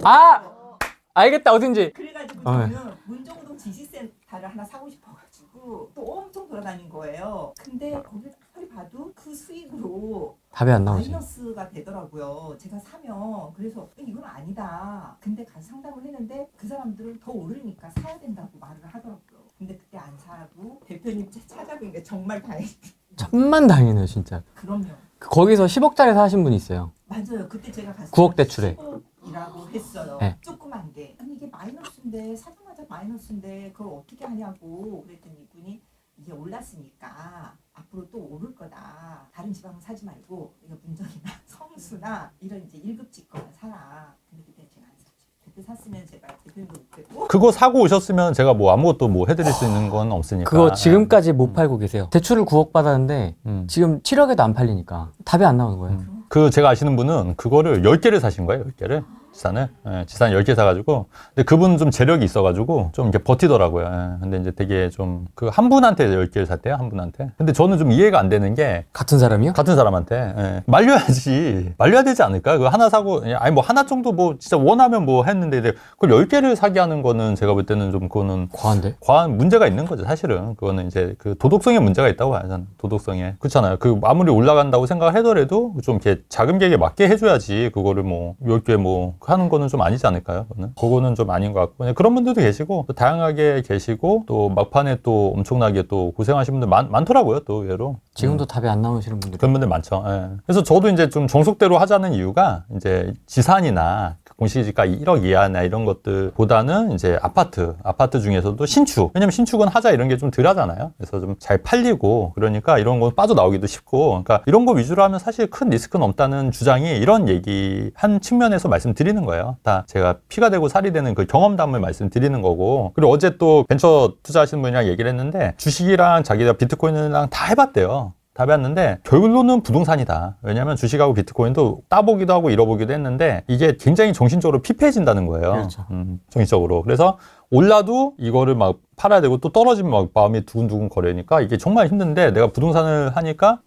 알겠다 어딘지. 그래가지고 저는 문정동 지식센터를 하나 사고 싶어가지고 또 엄청 돌아다닌 거예요. 근데 거기 아무리 봐도 그 수익으로 답이 안 나오지. 마이너스가 되더라고요. 제가 사면. 그래서 이건 아니다. 근데 가서 상담을 했는데 그 사람들은 더 오르니까 사야 된다고 말을 하더라고요. 근데 그때 안 사고 대표님 찾아뵌 게 정말 다행이에요. 천만다행이네요 진짜. 그럼요. 거기서 10억짜리 사신 분이 있어요. 맞아요. 그때 제가 갔을 9억 대출에. 10억이라고 했어요. 네. 조그만 게. 아니 이게 마이너스인데 사자마자 마이너스인데 그걸 어떻게 하냐고 그랬더니 이분이 이게 올랐으니까 앞으로 또 오를 거다. 다른 지방은 사지 말고 이거 문정이나 성수나 이런 이제 1급 직거나 사라. 근데 그때 제가 안 샀죠. 그때 샀으면 제가 대표님도 못 뵙고 그거 사고 오셨으면 제가 뭐 아무것도 뭐 해드릴 수 있는 건 없으니까. 그거 지금까지 못 팔고 계세요. 대출을 9억 받았는데 지금 7억에도 안 팔리니까 답이 안 나오는 거예요. 그 제가 아시는 분은 그거를 10개를 사신 거예요. 10개를. 지산을. 지산 10개 사가지고. 근데 그분은 좀 재력이 있어가지고 좀 이렇게 버티더라고요. 근데 이제 되게 좀 그 한 분한테 10개를 샀대요. 한 분한테. 근데 저는 좀 이해가 안 되는 게 같은 사람이요? 같은 사람한테 말려야지. 말려야 되지 않을까? 그거 하나 사고 아니 뭐 하나 정도 뭐 진짜 원하면 뭐 했는데 그걸 10개를 사게 하는 거는 제가 볼 때는 좀 그거는 과한데? 과한 문제가 있는 거죠. 사실은 그거는 이제 그 도덕성에 문제가 있다고 봐요. 저는 도덕성에. 그렇잖아요. 그 아무리 올라간다고 생각을 하더라도 좀 이렇게 자금계획에 맞게 해줘야지. 그거를 뭐 10개 뭐 하는 거는 좀 아니지 않을까요? 그거는 좀 아닌 것 같고 그런 분들도 계시고 또 다양하게 계시고 또 막판에 또 엄청나게 또 고생하신 분들 많더라고요. 또 의외로 지금도 답이 안 나오시는 분들이 그런 분들 많죠. 예. 그래서 저도 이제 좀 정석대로 하자는 이유가 이제 지산이나 공시지가 1억 이하나 이런 것들보다는 이제 아파트 중에서도 신축. 왜냐면 신축은 하자 이런 게 좀 덜 하잖아요. 그래서 좀 잘 팔리고 그러니까 이런 거 빠져나오기도 쉽고 그러니까 이런 거 위주로 하면 사실 큰 리스크는 없다는 주장이 이런 얘기 한 측면에서 말씀드리는 거예요. 다 제가 피가 되고 살이 되는 그 경험담을 말씀드리는 거고 그리고 어제 또 벤처 투자하시는 분이랑 얘기를 했는데 주식이랑 자기가 비트코인이랑 다 해봤대요. 다 해봤는데 결론은 부동산이다. 왜냐하면 주식하고 비트코인도 따보기도 하고 잃어보기도 했는데 이게 굉장히 정신적으로 피폐해진다는 거예요. 그렇죠. 정신적으로. 그래서 올라도 이거를 막 팔아야 되고 또 떨어지면 막 마음이 두근두근 거리니까 이게 정말 힘든데 내가 부동산을 하니까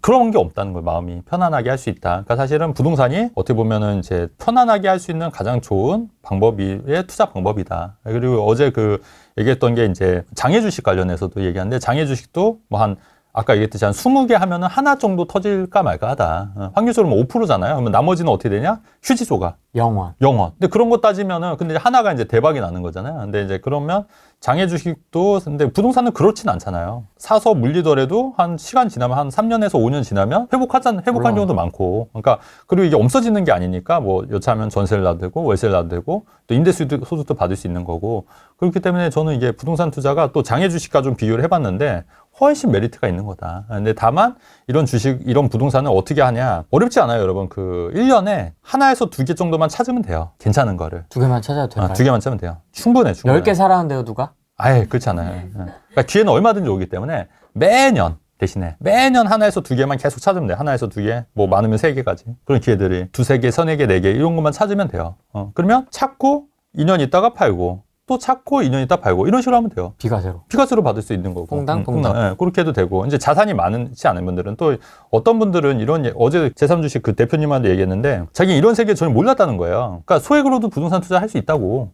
그런 게 없다는 거예요. 마음이 편안하게 할 수 있다. 그러니까 사실은 부동산이 어떻게 보면은 이제 편안하게 할 수 있는 가장 좋은 방법의 투자 방법이다. 그리고 어제 그 얘기했던 게 이제 장애 주식 관련해서도 얘기하는데 장애 주식도 뭐 한 아까 얘기했듯이 한 20개 하면은 하나 정도 터질까 말까 하다. 확률적으로 5%잖아요. 그러면 나머지는 어떻게 되냐? 휴지조각. 영원. 근데 그런 거 따지면은 근데 하나가 이제 대박이 나는 거잖아요. 근데 이제 그러면 장애 주식도 근데 부동산은 그렇진 않잖아요. 사서 물리더라도 한 시간 지나면 한 3년에서 5년 지나면 회복한 경우도 많고. 그러니까 그리고 이게 없어지는 게 아니니까 뭐 여차하면 전세를 놔도 되고 월세를 놔도 되고 또 임대 소득도 받을 수 있는 거고. 그렇기 때문에 저는 이게 부동산 투자가 또 장애 주식과 좀 비교를 해봤는데 훨씬 메리트가 있는 거다. 근데 다만 이런 주식, 이런 부동산을 어떻게 하냐? 어렵지 않아요, 여러분. 1년에 하나에서 2개 정도만 찾으면 돼요. 괜찮은 거를. 2개만 찾아도 될까요? 2개만 찾으면 돼요. 충분해. 10개 사라는데요, 누가? 아예 그렇지 않아요. 그러니까 기회는 얼마든지 오기 때문에 매년 대신에 매년 하나에서 2개만 계속 찾으면 돼요. 하나에서 2개, 뭐 많으면 3개까지. 그런 기회들이 2-3개, 3-4개, 4개 이런 것만 찾으면 돼요. 그러면 찾고 2년 있다가 팔고 또 찾고 2년 있다 팔고 이런 식으로 하면 돼요. 비과세로 받을 수 있는 거고. 퐁당. 네, 그렇게 해도 되고. 이제 자산이 많지 않은 분들은 또 어떤 분들은 어제 제3주식 그 대표님한테 얘기했는데 자기 이런 세계 전혀 몰랐다는 거예요. 그러니까 소액으로도 부동산 투자할 수 있다고.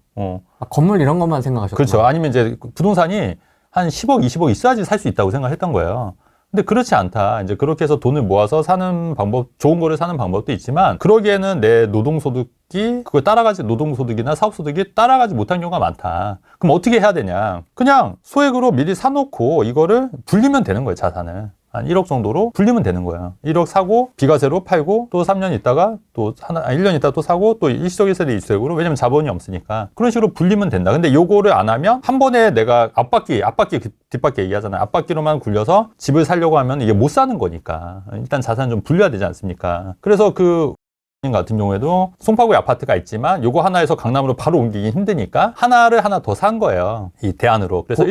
건물 이런 것만 생각하셨구나. 그렇죠. 아니면 이제 부동산이 한 10억, 20억 있어야지 살 수 있다고 생각했던 거예요. 근데 그렇지 않다. 이제 그렇게 해서 돈을 모아서 사는 방법, 좋은 거를 사는 방법도 있지만 그러기에는 내 노동소득이 그걸 따라가지 노동소득이나 사업소득이 따라가지 못한 경우가 많다. 그럼 어떻게 해야 되냐? 그냥 소액으로 미리 사놓고 이거를 불리면 되는 거예요, 자산을. 한 1억 정도로 불리면 되는 거예요. 1억 사고 비과세로 팔고 또 3년 있다가 또 1년 있다가 또 사고 또 일시적 1세대 2세대로 왜냐면 자본이 없으니까 그런 식으로 불리면 된다. 근데 요거를 안 하면 한 번에 내가 앞바퀴 뒷바퀴 얘기하잖아요. 앞바퀴로만 굴려서 집을 살려고 하면 이게 못 사는 거니까 일단 자산 좀 불려야 되지 않습니까? 그래서 같은 경우에도 송파구에 아파트가 있지만 요거 하나에서 강남으로 바로 옮기기 힘드니까 하나를 하나 더 산 거예요. 이 대안으로. 그래서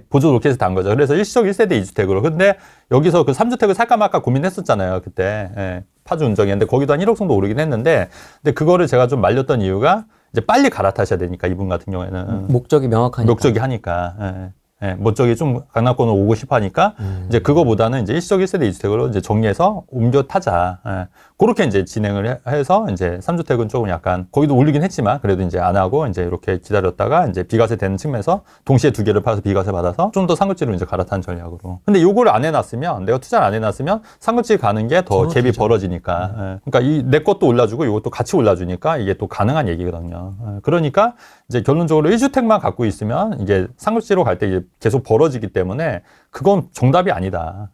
보조로켓을 단 거죠. 그래서 일시적 1세대 2주택으로. 근데 여기서 그 3주택을 살까 말까 고민했었잖아요. 그때. 예, 파주 운정이었는데 거기도 한 1억 정도 오르긴 했는데 근데 그거를 제가 좀 말렸던 이유가 이제 빨리 갈아타셔야 되니까 이분 같은 경우에는. 목적이 명확하니까. 목적이 하니까. 목적이 좀 강남권으로 오고 싶어 하니까 이제 그거보다는 이제 일시적 1세대 2주택으로 이제 정리해서 옮겨 타자. 그렇게 이제 진행을 해서 이제 3주택은 조금 약간 거기도 올리긴 했지만 그래도 이제 안 하고 이제 이렇게 기다렸다가 이제 비과세 되는 측면에서 동시에 2개를 팔아서 비과세 받아서 좀 더 상급지로 이제 갈아탄 전략으로. 근데 요거를 안 해놨으면 내가 투자를 안 해놨으면 상급지 가는 게 더 갭이 벌어지니까. 그러니까 내 것도 올라주고 이것도 같이 올라주니까 이게 또 가능한 얘기거든요. 그러니까 이제 결론적으로 1주택만 갖고 있으면 이게 상급지로 갈 때 이게 계속 벌어지기 때문에 그건 정답이 아니다.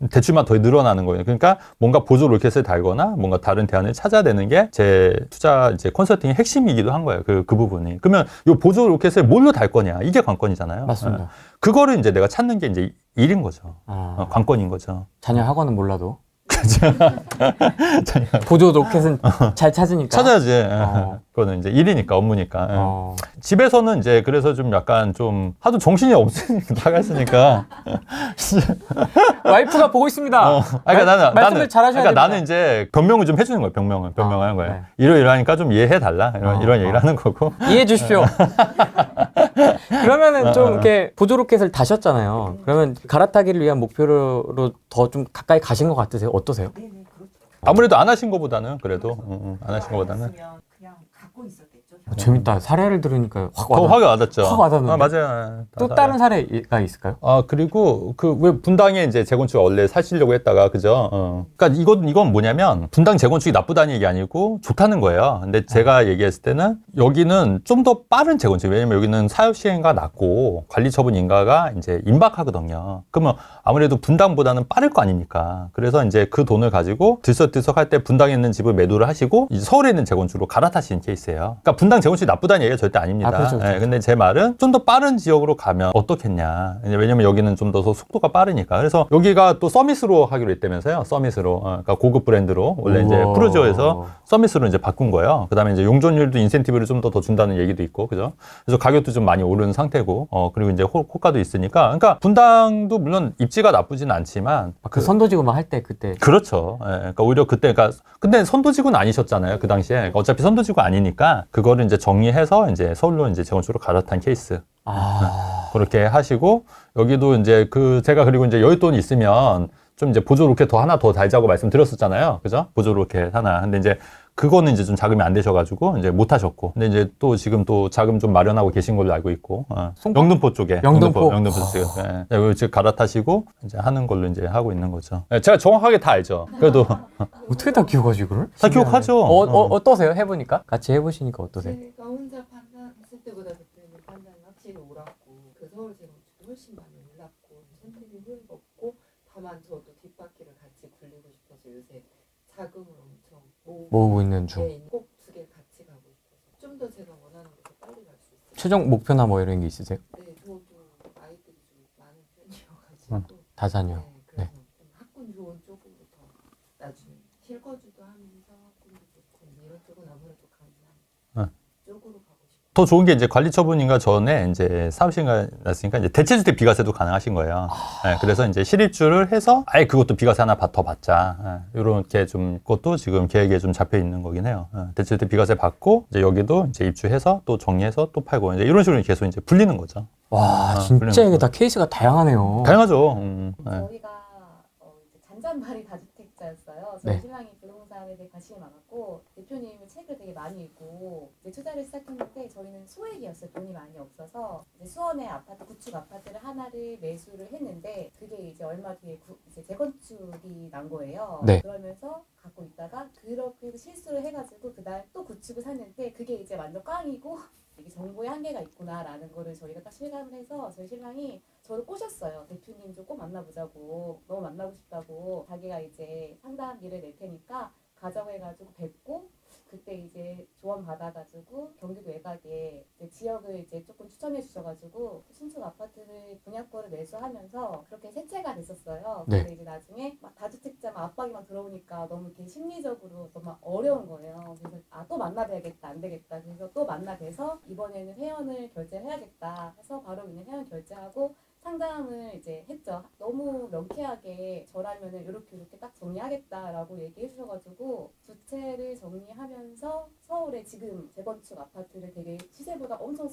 대출만 더 늘어나는 거예요. 그러니까 뭔가 보조 로켓을 달거나 뭔가 다른 대안을 찾아야 되는 게 제 투자 이제 컨설팅의 핵심이기도 한 거예요. 그 부분이. 그러면 이 보조 로켓을 뭘로 달 거냐? 이게 관건이잖아요. 맞습니다. 그거를 이제 내가 찾는 게 이제 일인 거죠. 관건인 거죠. 자녀 학원은 몰라도. 보조 로켓은 잘 찾으니까. 찾아야지. 그거는 이제 일이니까, 업무니까. 집에서는 이제 그래서 좀 약간 좀 하도 정신이 없으니까 나갔으니까. 와이프가 보고 있습니다. 그러니까 말씀을 잘 하셔야 됩니다. 나는 이제 변명을 좀 해주는 거예요. 변명을 하는 거예요. 네. 이러니까 좀 이해해달라. 이런 얘기를 하는 거고. 이해해 주십시오. 그러면은 좀 이렇게 보조 로켓을 다셨잖아요. 그러면 갈아타기를 위한 목표로 더 좀 가까이 가신 것 같으세요? 어떠세요? 네네 그렇죠. 아무래도 안 하신 것보다는 그래도 안 하신 것보다는 그냥 갖고 있었겠죠. 재밌다. 사례를 들으니까 확 더 확 와닿죠. 확 와닿는데. 아, 맞아요. 또 다른 사례가 있을까요? 아, 그리고 왜 분당에 이제 재건축 원래 사시려고 했다가, 그죠? 그러니까 이건 뭐냐면 분당 재건축이 나쁘다는 얘기 아니고 좋다는 거예요. 근데 제가 얘기했을 때는 여기는 좀 더 빠른 재건축. 왜냐면 여기는 사업 시행가 낮고 관리 처분 인가가 이제 임박하거든요. 그러면 아무래도 분당보다는 빠를 거 아닙니까? 그래서 이제 그 돈을 가지고 들썩들썩 할 때 분당에 있는 집을 매도를 하시고 이제 서울에 있는 재건축으로 갈아타시는 케이스예요. 그러니까 분당 재건축이 나쁘다는 얘기가 절대 아닙니다. 그렇죠. 예, 근데 제 말은 좀 더 빠른 지역으로 가면 어떻겠냐. 왜냐면 여기는 좀 더 속도가 빠르니까. 그래서 여기가 또 서밋으로 하기로 했다면서요. 서밋으로. 그러니까 고급 브랜드로. 원래 이제 푸르지오에서 서밋으로 이제 바꾼 거예요. 그 다음에 이제 용적률도 인센티브를 좀 더 준다는 얘기도 있고, 그죠? 그래서 가격도 좀 많이 오른 상태고, 그리고 이제 호가도 있으니까. 그러니까 분당도 물론 입지가 나쁘진 않지만. 그 선도지구만 할 때 그때. 그렇죠. 예, 그러니까 오히려 그때, 그러니까 근데 선도지구는 아니셨잖아요. 그 당시에. 그러니까 어차피 선도지구 아니니까 그거를 이제 정리해서 이제 서울로 이제 재건축으로 갈아탄 케이스. 그렇게 하시고, 여기도 이제 제가 그리고 이제 여윳돈이 있으면 좀 이제 보조로켓 하나 더 달자고 말씀드렸었잖아요. 그죠? 보조로켓 하나. 근데 이제 그거는 이제 좀 자금이 안 되셔가지고 이제 못 하셨고. 근데 이제 또 지금 또 자금 좀 마련하고 계신 걸로 알고 있고. 영등포 쪽에. 영등포 쪽에. 예. 여기 지금 갈아타시고 이제 하는 걸로 이제 하고 있는 거죠. 예, 제가 정확하게 다 알죠. 그래도. 어떻게 다 기억하지, 그걸? 다 기억하죠. 어떠세요? 해보니까? 같이 해보시니까 어떠세요? 제가 혼자 판단했을 때보다 그때는 판단이 확실히 옳았고 그 서울 재건축도 훨씬 많이 올랐고 선택이 후회가 없고 다만 저도 뒷바퀴를 같이 굴리고 싶어서 요새 자금을 엄청 모으고 있는 중. 꼭 두 개 같이 가고 싶어서 좀 더 제가 원하는 곳에 빨리 갈 수 있어요. 최종 목표나 뭐 이런 게 있으세요? 네, 저도 아이들이 좀 많은 편이어가지고 다자녀. 네, 그래서 좀 학군 좋은 쪽으로 더 나중에 실거주도 하면서 학군도 좋고 이런 쪽은 아무래도 강남 쪽으로 가고 싶어요. 더 좋은 게 이제 관리 처분인가 전에 이제 사업 시행가 났으니까 이제 대체주택 비과세도 가능하신 거예요. 예, 그래서 이제 실입주를 해서 아예 그것도 비과세 하나 더 받자. 이렇게 좀 그것도 지금 계획에 좀 잡혀 있는 거긴 해요. 대체주택 비과세 받고 이제 여기도 이제 입주해서 또 정리해서 또 팔고 이제 이런 식으로 계속 이제 불리는 거죠. 와, 진짜 이게 다 케이스가 다양하네요. 다양하죠. 저희가 이제 잔잔바리 다주택자였어요. 저희 네. 신랑이 부동산에 대해 관심이 많았고 대표님은 책을 되게 많이 읽고 이제 투자를 시작했는데 저희는 소액이었어요. 돈이 많이 없어서 이제 수원의 아파트 구축 아파트를 하나를 매수를 했는데 그게 이제 얼마 뒤에 이제 재건축이 난 거예요. 네. 그러면서 갖고 있다가 그렇게 실수를 해가지고 그날 또 구축을 샀는데 그게 이제 완전 꽝이고 이게 정보의 한계가 있구나라는 거를 저희가 딱 실감을 해서 저희 신랑이 저를 꼬셨어요. 대표님 좀 꼭 만나보자고. 너무 만나고 싶다고. 자기가 이제 상담비를 낼 테니까 가자고 해가지고 뵙고 그때 이제 조언 받아가지고 경기도 외곽에 이제 지역을 이제 조금 추천해 주셔가지고 신축 아파트를 분양권을 매수하면서 그렇게 세채가 됐었어요. 네. 근데 이제 나중에 막 다주택자 막 압박이 막 들어오니까 너무 이렇게 심리적으로 너무 어려운 거예요. 그래서 또 만나봐야겠다 안 되겠다. 그래서 또 만나뵈서 이번에는 회원을 결제해야겠다 해서 바로 그냥 회원 결제하고 상담을 이제 했죠. 너무 명쾌하게 저라면은 이렇게 딱 정리하겠다라고 얘기해 주셔가지고 두 채를 정리하면서 서울에 지금 재건축 아파트를 되게 시세보다 엄청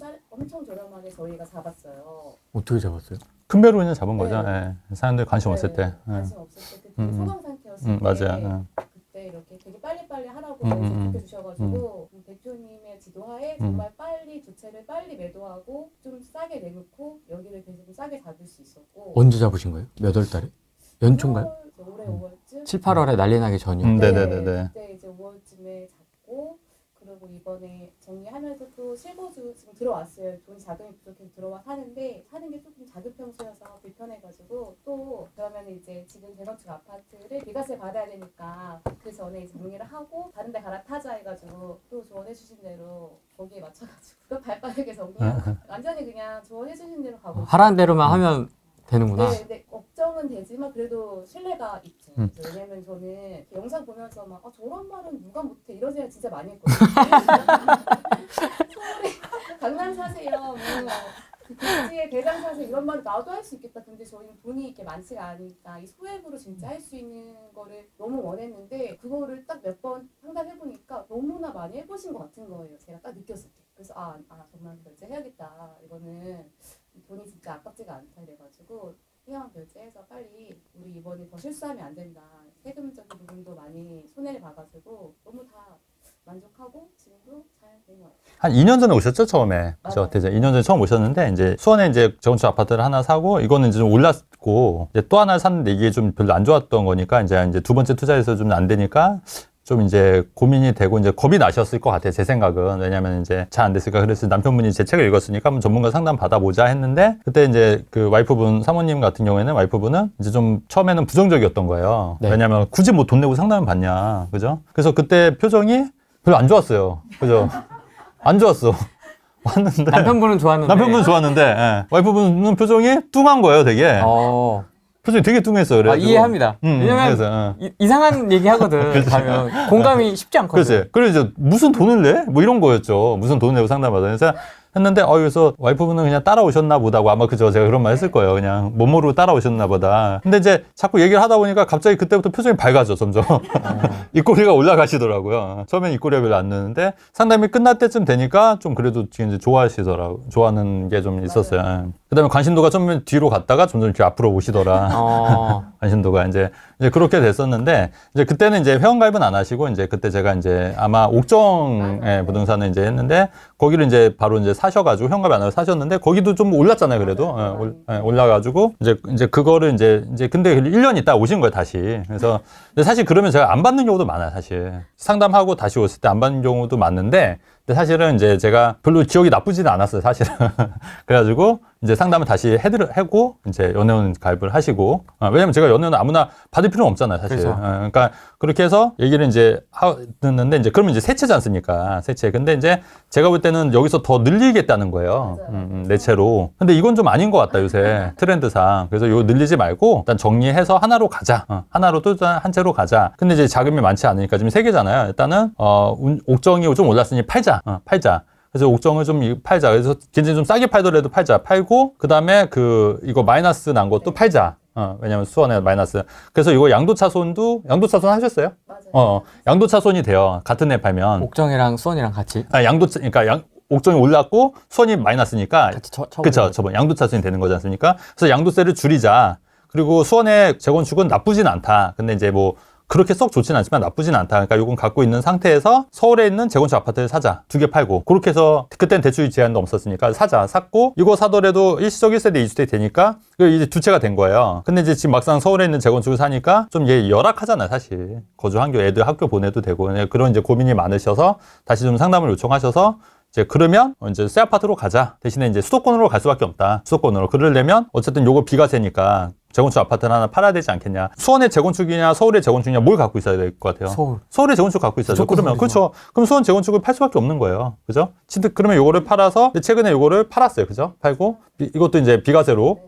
저렴하게 저희가 잡았어요. 어떻게 잡았어요? 큰 배로 그냥 잡은 거죠. 네. 예. 사람들 관심 없을 때. 관심 없을 때 그때 소강 상태였을 때 맞아요. 그때 이렇게 되게 빨리빨리 하라고 말씀해 주셔가지고 대표님의 지도하에 정말 빨리 두 채를 빨리 매도하고 좀 싸게 내놓고 여기를 계속 싸게 잡을 수 있었고. 언제 잡으신 거예요? 몇 월 달에? 연초인가요? 올해 5월쯤? 7, 8월에 난리 나기 전이요. 네네네네. 그때 이제 5월쯤에 잡고 그리고 이번에 정리하면서 또 실거주 지금 들어왔어요. 돈 자금이 부족해서 들어와 사는데 사는 게 조금 작은 평수여서 불편해가지고 또 그러면 이제 지금 재건축 아파트를 비과세 받아야 되니까 그 전에 이제 정리를 하고 다른 데 갈아타자 해가지고 또 조언해 주신 대로 거기에 맞춰가지고 또 발빠르게 정리하고 완전히 그냥 조언해 주신 대로 가고 하라는 대로만 하면 되는구나. 네, 네, 걱정은 되지만 그래도 신뢰가 있죠. 왜냐면 저는 영상 보면서 막 저런 말은 누가 못해 이런 생각 진짜 많이 했거든요. 서울에 강남 사세요, 뭐 국지에 대장 사세요 이런 말을 나도 할 수 있겠다. 근데 저희는 돈이 이렇게 많지가 않으니까 이 소액으로 진짜 할 수 있는 거를 너무 원했는데 그거를 딱 몇 번 상담해보니까 너무나 많이 해보신 것 같은 거예요. 제가 딱 느꼈을 때. 그래서 정말 결제해야겠다. 이거는 돈이 진짜 아깝지가 않다 이래가지고 회원 결제해서 빨리 우리 이번에 더 실수하면 안 된다. 세금적인 부분도 많이 손해를 봐가지고 너무 다 만족하고 지금도 잘 된 것 같아요. 한 2년 전에 오셨죠, 처음에. 그죠? 대전 2년 전에 처음 오셨는데, 이제 수원에 이제 재건축 아파트를 하나 사고, 이거는 이제 좀 올랐고, 이제 또 하나 샀는데 이게 좀 별로 안 좋았던 거니까, 이제 두 번째 투자해서 좀 안 되니까, 좀 이제 고민이 되고 이제 겁이 나셨을 것 같아요. 제 생각은. 왜냐면 이제 잘 안 됐으니까. 그래서 남편분이 제 책을 읽었으니까 한번 전문가 상담 받아보자 했는데, 그때 이제 그 와이프분, 사모님 같은 경우에는 와이프분은 이제 좀 처음에는 부정적이었던 거예요. 네. 왜냐면 굳이 뭐 돈 내고 상담을 받냐. 그죠? 그래서 그때 표정이 별로 안 좋았어요. 그죠? 안 좋았어. 왔는데. 남편분은 좋았는데. 남편분은 좋았는데, 예. 와이프분은 표정이 뚱한 거예요, 되게. 표정이 되게 뚱했어요. 그래서 이해합니다. 왜냐면 그래서, 이상한 얘기 하거든. 가면 공감이 쉽지 않거든. 그렇지. 그래서 이제 무슨 돈을 내? 뭐 이런 거였죠. 무슨 돈을 내고 상담받아. 그래서 했는데, 그래서 와이프분은 그냥 따라오셨나 보다고 아마 그죠. 제가 그런 말 했을 거예요. 그냥 몸으로 따라오셨나 보다. 근데 이제 자꾸 얘기를 하다 보니까 갑자기 그때부터 표정이 밝아져, 점점. 입꼬리가 올라가시더라고요. 처음엔 입꼬리가 별로 안 느는데 상담이 끝날 때쯤 되니까 좀 그래도 지금 이제 좋아하시더라고. 좋아하는 게 좀 있었어요. 그 다음에 관심도가 좀 뒤로 갔다가 점점 이렇게 앞으로 오시더라. 관심도가 이제 그렇게 됐었는데, 이제 그때는 이제 회원가입은 안 하시고, 이제 그때 제가 이제 아마 옥정의 부동산을 이제 했는데, 거기를 이제 바로 이제 사셔가지고, 회원가입 안 하고 사셨는데, 거기도 좀 올랐잖아요, 그래도. 올라가지고, 이제 그거를 이제 근데 1년 있다 오신 거예요, 다시. 그래서, 근데 사실 그러면 제가 안 받는 경우도 많아요, 사실. 상담하고 다시 오실 때 안 받는 경우도 많은데, 근데 사실은 이제 제가 별로 기억이 나쁘지는 않았어요, 사실은. 그래가지고, 이제 상담을 다시 하고, 이제 연회원 가입을 하시고, 왜냐면 제가 연회원 아무나 받을 필요는 없잖아요, 사실. 그렇죠. 그러니까, 그렇게 해서 얘기를 이제 듣는데, 이제 그러면 이제 세채지 않습니까? 세채. 근데 이제 제가 볼 때는 여기서 더 늘리겠다는 거예요. 네 채로. 근데 이건 좀 아닌 것 같다, 요새. 트렌드상. 그래서 이거 늘리지 말고, 일단 정리해서 하나로 가자. 하나로 또 한 채로 가자. 근데 이제 자금이 많지 않으니까 지금 3개잖아요. 일단은, 옥정이 좀 올랐으니 팔자. 팔자. 그래서 옥정을 좀 팔자. 그래서 굉장히 좀 싸게 팔더라도 팔자. 팔고, 그 다음에 이거 마이너스 난 것도 팔자. 왜냐면 수원에 마이너스. 그래서 이거 양도차손 하셨어요? 맞아요. 양도차손이 돼요. 같은 애 팔면. 옥정이랑 수원이랑 같이. 그러니까 옥정이 올랐고 수원이 마이너스니까. 같이 그쵸. 양도차손이 되는 거지 않습니까? 그래서 양도세를 줄이자. 그리고 수원의 재건축은 나쁘진 않다. 근데 이제 뭐, 그렇게 썩 좋진 않지만 나쁘진 않다. 그러니까 요건 갖고 있는 상태에서 서울에 있는 재건축 아파트를 사자. 2개 팔고. 그렇게 해서 그땐 대출 제한도 없었으니까 샀고, 이거 사더라도 일시적 1세대 2주택 되니까 이제 2채가 된 거예요. 근데 이제 지금 막상 서울에 있는 재건축을 사니까 좀 얘 열악하잖아요, 사실. 거주 환경, 애들 학교 보내도 되고. 그런 이제 고민이 많으셔서 다시 좀 상담을 요청하셔서 이제 그러면 이제 새 아파트로 가자. 대신에 이제 수도권으로 갈 수밖에 없다. 수도권으로. 그러려면 어쨌든 요거 비과세니까 재건축 아파트를 하나 팔아야 되지 않겠냐. 수원의 재건축이냐 서울의 재건축이냐 뭘 갖고 있어야 될 것 같아요. 서울의 재건축 갖고 있어야죠. 그러면 그렇죠. 그럼 수원 재건축을 팔 수밖에 없는 거예요. 그죠? 그러면 요거를 팔아서 최근에 요거를 팔았어요. 그죠? 팔고 이것도 이제 비과세로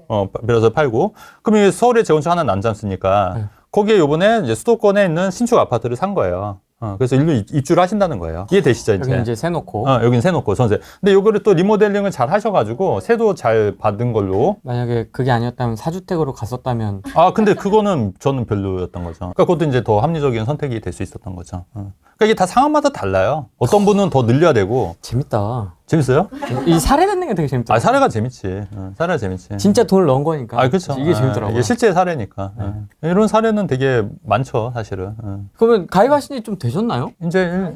빌어서 팔고 그러면 서울의 재건축 하나 남지 않습니까? 거기에 요번에 이제 수도권에 있는 신축 아파트를 산 거예요. 그래서 일로 입주를 하신다는 거예요. 이해되시죠, 이제? 여기 이제 세놓고. 여긴 세놓고, 전세. 근데 요거를 또 리모델링을 잘 하셔가지고, 세도 잘 받은 걸로. 만약에 그게 아니었다면 4주택으로 갔었다면. 근데 그거는 저는 별로였던 거죠. 그러니까 그것도 이제 더 합리적인 선택이 될 수 있었던 거죠. 그러니까 이게 다 상황마다 달라요. 어떤 분은 더 늘려야 되고. 재밌다. 재밌어요? 이 사례 듣는 게 되게 재밌다. 사례가 재밌지. 사례가 재밌지. 진짜 돈을 넣은 거니까. 그렇죠. 이게 재밌더라고요. 이게 실제 사례니까. 이런 사례는 되게 많죠, 사실은. 그러면 가입하신 지 좀 되셨나요? 이제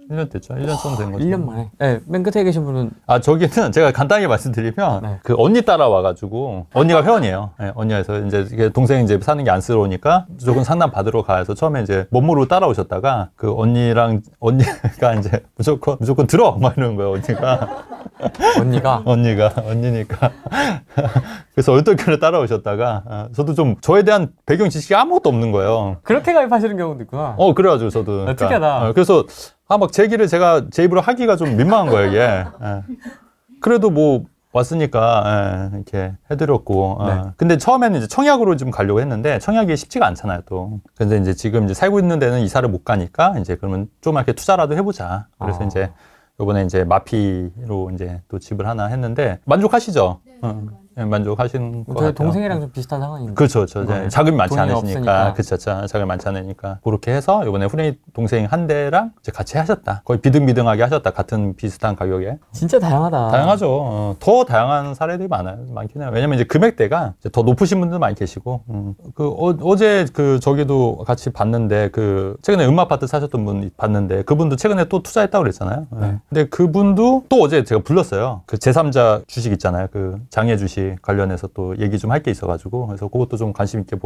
1년 됐죠. 1년 정도 된 거죠. 1년 만에. 네, 맨 끝에 계신 분은. 저기는 제가 간단하게 말씀드리면, 네. 그 언니 따라와가지고, 언니가 회원이에요. 네, 언니가 해서 이제 동생 이제 사는 게 안쓰러우니까 무조건 상담 받으러 가서 처음에 이제 몸으로 따라오셨다가 그 언니가 이제 무조건 들어! 막 이러는 거예요, 언니가. 언니니까. 그래서 얼떨결에 따라오셨다가, 저도 좀 저에 대한 배경 지식이 아무것도 없는 거예요. 그렇게 가입하시는 경우도 있구나. 그래가지고 저도. 그러니까, 특이하다. 그래서 막 제 길을 제가 제 입으로 하기가 좀 민망한 거예요, 이게. 그래도 뭐 왔으니까 이렇게 해드렸고. 네. 근데 처음에는 이제 청약으로 좀 가려고 했는데 청약이 쉽지가 않잖아요, 또. 근데 이제 지금 이제 살고 있는 데는 이사를 못 가니까 이제 그러면 좀 이렇게 투자라도 해보자. 그래서 이제 요번에 이제 마피로 이제 또 집을 하나 했는데 만족하시죠? 만족하시는 것 저희 같아요. 동생이랑 좀 비슷한 상황인데. 그렇죠. 자금이 많지 돈이 않으시니까. 없으니까. 그쵸. 자금이 많지 않으니까. 그렇게 해서 이번에 후레이 동생 한 대랑 이제 같이 하셨다. 거의 비등비등하게 하셨다. 같은 비슷한 가격에. 진짜 다양하다. 다양하죠. 더 다양한 사례들이 많긴 해요. 왜냐면 이제 금액대가 이제 더 높으신 분들 많이 계시고. 어제 저기도 같이 봤는데 최근에 음아파트 사셨던 분 봤는데 그분도 최근에 또 투자했다고 그랬잖아요. 네. 근데 그분도 또 어제 제가 불렀어요. 제3자 주식 있잖아요. 장애 주식 관련해서 또 얘기 좀 할 게 있어가지고 그래서 그것도 좀 관심 있게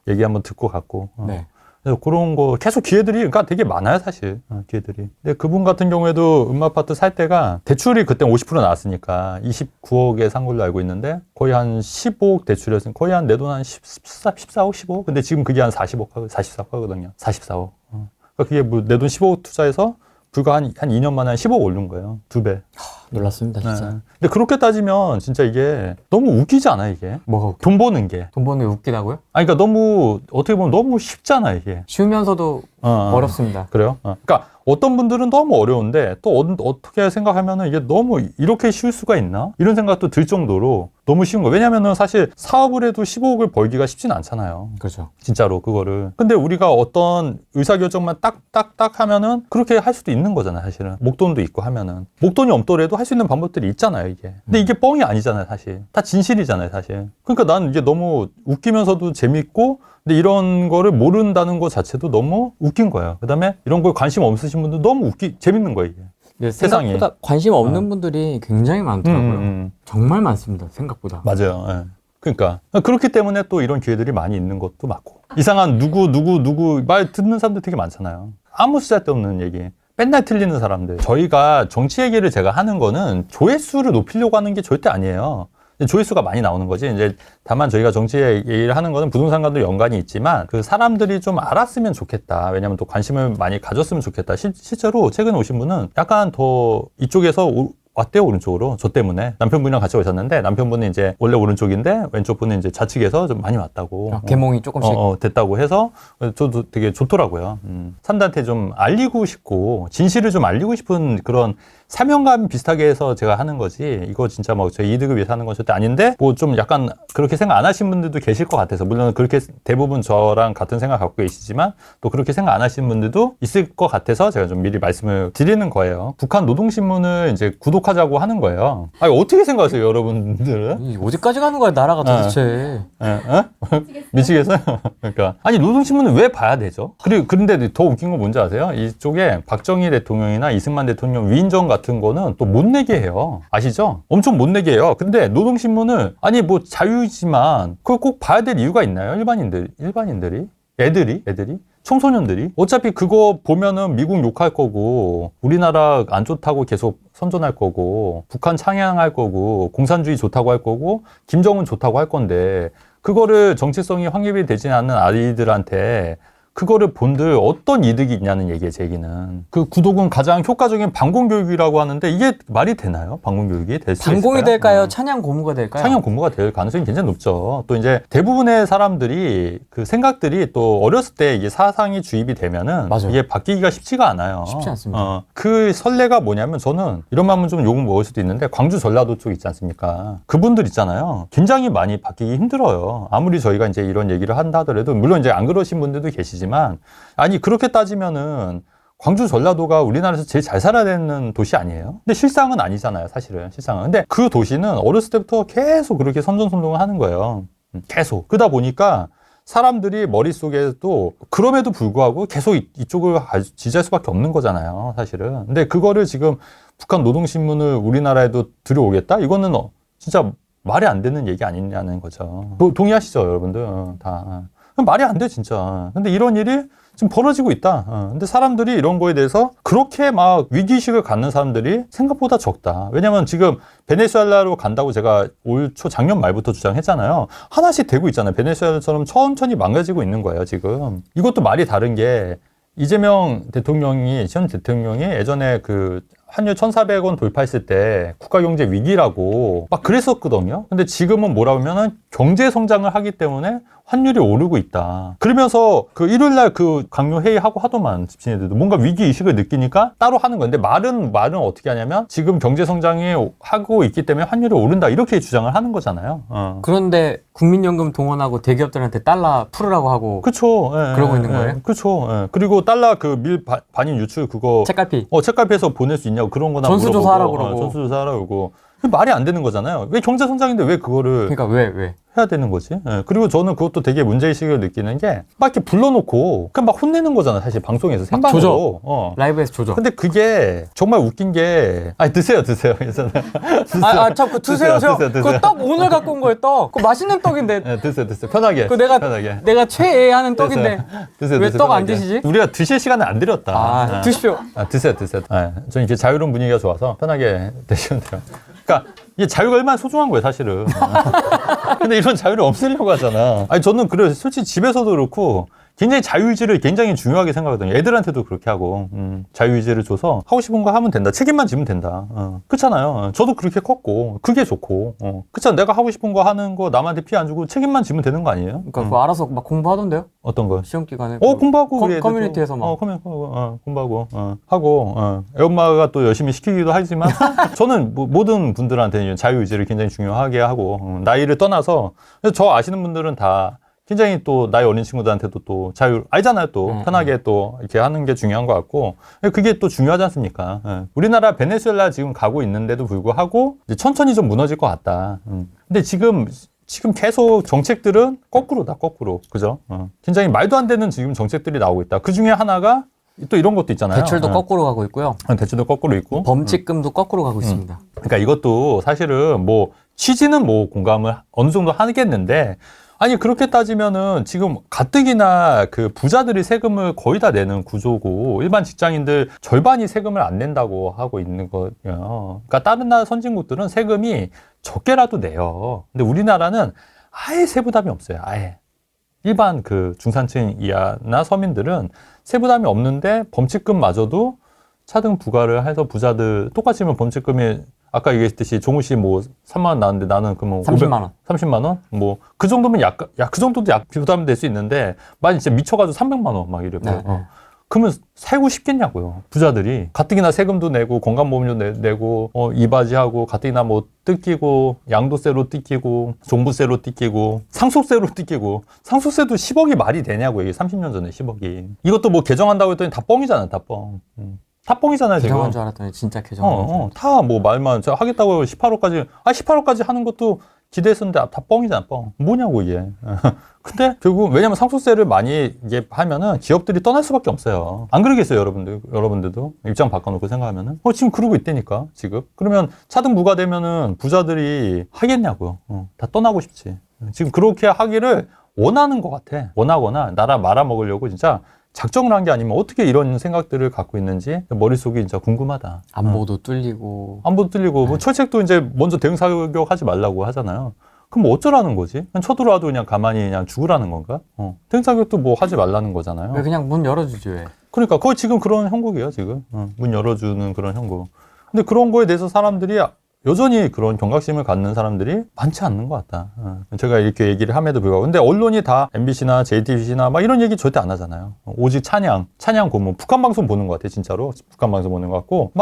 얘기 한번 듣고 갔고. 네. 그래서 그런 거 계속 기회들이 그러니까 되게 많아요 사실 기회들이. 근데 그분 같은 경우에도 음아파트 살 때가 대출이 그때 50% 나왔으니까 29억에 산 걸로 알고 있는데 거의 한 15억 대출이었으니까 거의 한 내 돈 한 14억 15억. 근데 지금 그게 한 44억 하거든요. 44억. 그러니까 그게 뭐 내 돈 15억 투자해서 불과 한 2년 만에 한 10억 오른 거예요. 2배. 놀랐습니다, 진짜. 네. 근데 그렇게 따지면 진짜 이게 너무 웃기지 않아, 이게? 뭐가 웃겨? 돈 버는 게. 돈 버는 게 웃기다고요? 아니, 그러니까 너무, 어떻게 보면 너무 쉽잖아, 이게. 쉬우면서도 어렵습니다. 그래요? 그러니까 어떤 분들은 너무 어려운데 또 어떻게 생각하면은 이게 너무 이렇게 쉬울 수가 있나? 이런 생각도 들 정도로 너무 쉬운 거예요. 왜냐면은 사실 사업을 해도 15억을 벌기가 쉽진 않잖아요. 그렇죠. 진짜로 그거를. 근데 우리가 어떤 의사결정만 딱딱딱 하면은 그렇게 할 수도 있는 거잖아요, 사실은. 목돈도 있고 하면은. 목돈이 없더라도 할 수 있는 방법들이 있잖아요, 이게. 근데 이게 뻥이 아니잖아요, 사실. 다 진실이잖아요, 사실. 그러니까 난 이게 너무 웃기면서도 재밌고 근데 이런 거를 모른다는 것 자체도 너무 웃긴 거예요. 그 다음에 이런 거에 관심 없으신 분들 너무 재밌는 거예요, 이게. 세상에. 생각보다 관심 없는 분들이 굉장히 많더라고요. 정말 많습니다, 생각보다. 맞아요. 예. 그러니까 그렇기 때문에 또 이런 기회들이 많이 있는 것도 맞고. 이상한 누구 말 듣는 사람들 되게 많잖아요. 아무 쓸데없는 얘기. 맨날 틀리는 사람들. 저희가 정치 얘기를 제가 하는 거는 조회수를 높이려고 하는 게 절대 아니에요. 조회수가 많이 나오는 거지. 이제 다만 저희가 정치 얘기를 하는 거는 부동산과도 연관이 있지만 그 사람들이 좀 알았으면 좋겠다. 왜냐면 또 관심을 많이 가졌으면 좋겠다. 실제로 최근에 오신 분은 약간 더 이쪽에서 왔대요, 오른쪽으로. 저 때문에. 남편분이랑 같이 오셨는데, 남편분은 이제 원래 오른쪽인데, 왼쪽 분은 이제 좌측에서 좀 많이 왔다고. 계몽이 조금씩. 됐다고 해서, 저도 되게 좋더라고요. 사람들한테 좀 알리고 싶고, 진실을 좀 알리고 싶은 그런 사명감 비슷하게 해서 제가 하는 거지, 이거 진짜 뭐 저희 이득을 위해서 하는 건 절대 아닌데, 뭐 좀 약간 그렇게 생각 안 하신 분들도 계실 것 같아서, 물론 그렇게 대부분 저랑 같은 생각 갖고 계시지만, 또 그렇게 생각 안 하시는 분들도 있을 것 같아서 제가 좀 미리 말씀을 드리는 거예요. 북한 노동신문을 이제 구독하자고 하는 거예요. 아니, 어떻게 생각하세요, 여러분들은? 어디까지 가는 거야, 나라가 도대체. 미치겠어요? 그러니까. 아니, 노동신문은 왜 봐야 되죠? 그런데 더 웃긴 건 뭔지 아세요? 이쪽에 박정희 대통령이나 이승만 대통령 위인전 같은 거는 또 못 내게 해요. 아시죠? 엄청 못 내게 해요. 근데 노동신문을, 아니, 뭐 자유이지만 그걸 꼭 봐야 될 이유가 있나요? 일반인들이? 애들이? 청소년들이? 어차피 그거 보면은 미국 욕할 거고, 우리나라 안 좋다고 계속 선전할 거고, 북한 찬양할 거고, 공산주의 좋다고 할 거고, 김정은 좋다고 할 건데, 그거를 정체성이 확립이 되지 않는 아이들한테 그거를 본들 어떤 이득이 있냐는 얘기예요, 제 얘기는. 그 구독은 가장 효과적인 방공교육이라고 하는데 이게 말이 되나요? 방공교육이 될 수 있을까요? 방공이 될까요? 찬양 고무가 될까요? 찬양 고무가 될 가능성이 굉장히 높죠. 또 이제 대부분의 사람들이 그 생각들이 또 어렸을 때 이게 사상이 주입이 되면은 맞아요. 이게 바뀌기가 쉽지가 않아요. 쉽지 않습니다. 그 선례가 뭐냐면 저는 이런 말은 좀 욕을 먹을 수도 있는데 광주 전라도 쪽 있지 않습니까? 그분들 있잖아요. 굉장히 많이 바뀌기 힘들어요. 아무리 저희가 이제 이런 얘기를 한다 하더라도 물론 이제 안 그러신 분들도 계시지만 아니 그렇게 따지면은 광주 전라도가 우리나라에서 제일 잘 살아야 되는 도시 아니에요? 근데 실상은 아니잖아요, 사실은. 실상은. 근데 그 도시는 어렸을 때부터 계속 그렇게 선전선동을 하는 거예요. 계속. 그러다 보니까 사람들이 머릿속에도 그럼에도 불구하고 계속 이쪽을 지지할 수밖에 없는 거잖아요, 사실은. 근데 그거를 지금 북한 노동신문을 우리나라에도 들여오겠다? 이거는 진짜 말이 안 되는 얘기 아니냐는 거죠. 동의하시죠, 여러분들? 다. 말이 안 돼, 진짜. 근데 이런 일이 지금 벌어지고 있다. 근데 사람들이 이런 거에 대해서 그렇게 막 위기의식을 갖는 사람들이 생각보다 적다. 왜냐면 지금 베네수엘라로 간다고 제가 올 초 작년 말부터 주장했잖아요. 하나씩 되고 있잖아요. 베네수엘라처럼 천천히 망가지고 있는 거예요, 지금. 이것도 말이 다른 게 이재명 대통령이, 전 대통령이 예전에 그 환율 1,400원 돌파했을 때 국가경제 위기라고 막 그랬었거든요. 근데 지금은 뭐라 하면은 경제 성장을 하기 때문에 환율이 오르고 있다. 그러면서 그 일요일날 그 강요 회의하고 하더만 집신애들도 뭔가 위기의식을 느끼니까 따로 하는 건데 말은 어떻게 하냐면 지금 경제성장이 하고 있기 때문에 환율이 오른다 이렇게 주장을 하는 거잖아요. 그런데 국민연금 동원하고 대기업들한테 달러 풀으라고 하고 그쵸. 그러고 있는 거예요? 그쵸. 그리고 달러 그 밀 반입 유출 그거 책갈피 책갈피해서 보낼 수 있냐고 그런 거나 전수조사하라고 그러고 전수조사하라고 그러고 말이 안 되는 거잖아요. 왜 경제성장인데 왜 그거를 그러니까 왜? 해야 되는 거지. 그리고 저는 그것도 되게 문제의식을 느끼는 게 막 이렇게 불러놓고 그냥 막 혼내는 거잖아. 사실 방송에서 생방으로. 라이브에서 조져. 근데 그게 정말 웃긴 게 드세요. 그래서 참 그 드세요. 그 떡 오늘 갖고 온 거예요. 떡. 그 맛있는 떡인데. 네, 드세요. 편하게. 그 내가 최애하는 떡인데 왜 떡 안 드시지? 우리가 드실 시간을 안 드렸다. 드십시오. 드세요. 저는 이렇게 자유로운 분위기가 좋아서 편하게 드시면 돼요. 그러니까 이게 자유가 얼마나 소중한 거예요, 사실은. 근데 이런 자유를 없애려고 하잖아. 저는 그래요. 솔직히 집에서도 그렇고 굉장히 자유의지를 굉장히 중요하게 생각하거든요. 애들한테도 그렇게 하고 자유의지를 줘서 하고 싶은 거 하면 된다. 책임만 지면 된다. 그렇잖아요. 저도 그렇게 컸고 그게 좋고 그렇잖아. 내가 하고 싶은 거 하는 거 남한테 피해 안 주고 책임만 지면 되는 거 아니에요? 그러니까 그거 알아서 막 공부하던데요? 어떤 거? 시험 기간에 공부하고 커뮤니티에서 막 공부하고 하고 애 엄마가 또 열심히 시키기도 하지만 저는 모든 분들한테 자유의지를 굉장히 중요하게 하고 나이를 떠나서 저 아시는 분들은 다 굉장히 또 나이 어린 친구들한테도 또 자유 알잖아요. 또 편하게 또 이렇게 하는 게 중요한 것 같고 그게 또 중요하지 않습니까? 우리나라 베네수엘라 지금 가고 있는데도 불구하고 이제 천천히 좀 무너질 것 같다. 근데 지금 계속 정책들은 거꾸로다. 그죠? 굉장히 말도 안 되는 지금 정책들이 나오고 있다. 그 중에 하나가 또 이런 것도 있잖아요. 대출도 거꾸로 가고 있고요. 대출도 거꾸로 있고 범칙금도 거꾸로 가고 있습니다. 그러니까 이것도 사실은 뭐 취지는 뭐 공감을 어느 정도 하겠는데 아니 그렇게 따지면은 지금 가뜩이나 그 부자들이 세금을 거의 다 내는 구조고 일반 직장인들 절반이 세금을 안 낸다고 하고 있는 거예요. 그러니까 다른 나라 선진국들은 세금이 적게라도 내요. 근데 우리나라는 아예 세부담이 없어요. 아예. 일반 그 중산층 이하나 서민들은 세부담이 없는데 범칙금마저도 차등 부과를 해서 부자들 똑같이면 범칙금이 아까 얘기했듯이 종우 씨 뭐 3만 원 나왔는데 나는 그러면 30만 원. 30만 원? 뭐 그 정도면 그 정도도 부담이 될 수 있는데 만약 진짜 미쳐가지고 300만 원 막 이러면 그러면 살고 싶겠냐고요. 부자들이 가뜩이나 세금도 내고 건강보험료 내고 이바지하고 가뜩이나 뭐 뜯기고 양도세로 뜯기고 종부세로 뜯기고 상속세로 뜯기고 상속세도 10억이 말이 되냐고 이게 30년 전에 10억이 이것도 뭐 개정한다고 했더니 다 뻥이잖아. 다 뻥. 다 뻥이잖아요, 지금. 개정한 줄 알았더니 진짜 개정한 다 뭐 말만 하겠다고 18호까지 하는 것도 기대했었는데 다 뻥이잖아, 뻥. 뭐냐고 이게. 근데 결국 왜냐면 상속세를 많이 이게 하면은 기업들이 떠날 수밖에 없어요. 안 그러겠어요, 여러분들도 입장 바꿔놓고 생각하면은 지금 그러고 있다니까 지금. 그러면 차등 부과되면은 부자들이 하겠냐고요. 다 떠나고 싶지. 지금 그렇게 하기를 원하는 것 같아. 원하거나 나라 말아먹으려고 진짜. 작정을 한 게 아니면 어떻게 이런 생각들을 갖고 있는지 머릿속이 진짜 궁금하다. 안보도 뚫리고 뭐 철책도 이제 먼저 대응 사격 하지 말라고 하잖아요. 그럼 뭐 어쩌라는 거지? 그냥 쳐들어와도 그냥 가만히 그냥 죽으라는 건가? 대응 사격도 뭐 하지 말라는 거잖아요. 왜 그냥 문 열어주지 왜? 그러니까 거의 지금 그런 형국이에요 지금. 문 열어주는 그런 형국. 근데 그런 거에 대해서 사람들이 여전히 그런 경각심을 갖는 사람들이 많지 않는 것 같다. 제가 이렇게 얘기를 함에도 불구하고. 근데 언론이 다 MBC나 JTBC나 막 이런 얘기 절대 안 하잖아요. 오직 찬양 고문. 북한 방송 보는 것 같아, 진짜로. 북한 방송 보는 것 같고.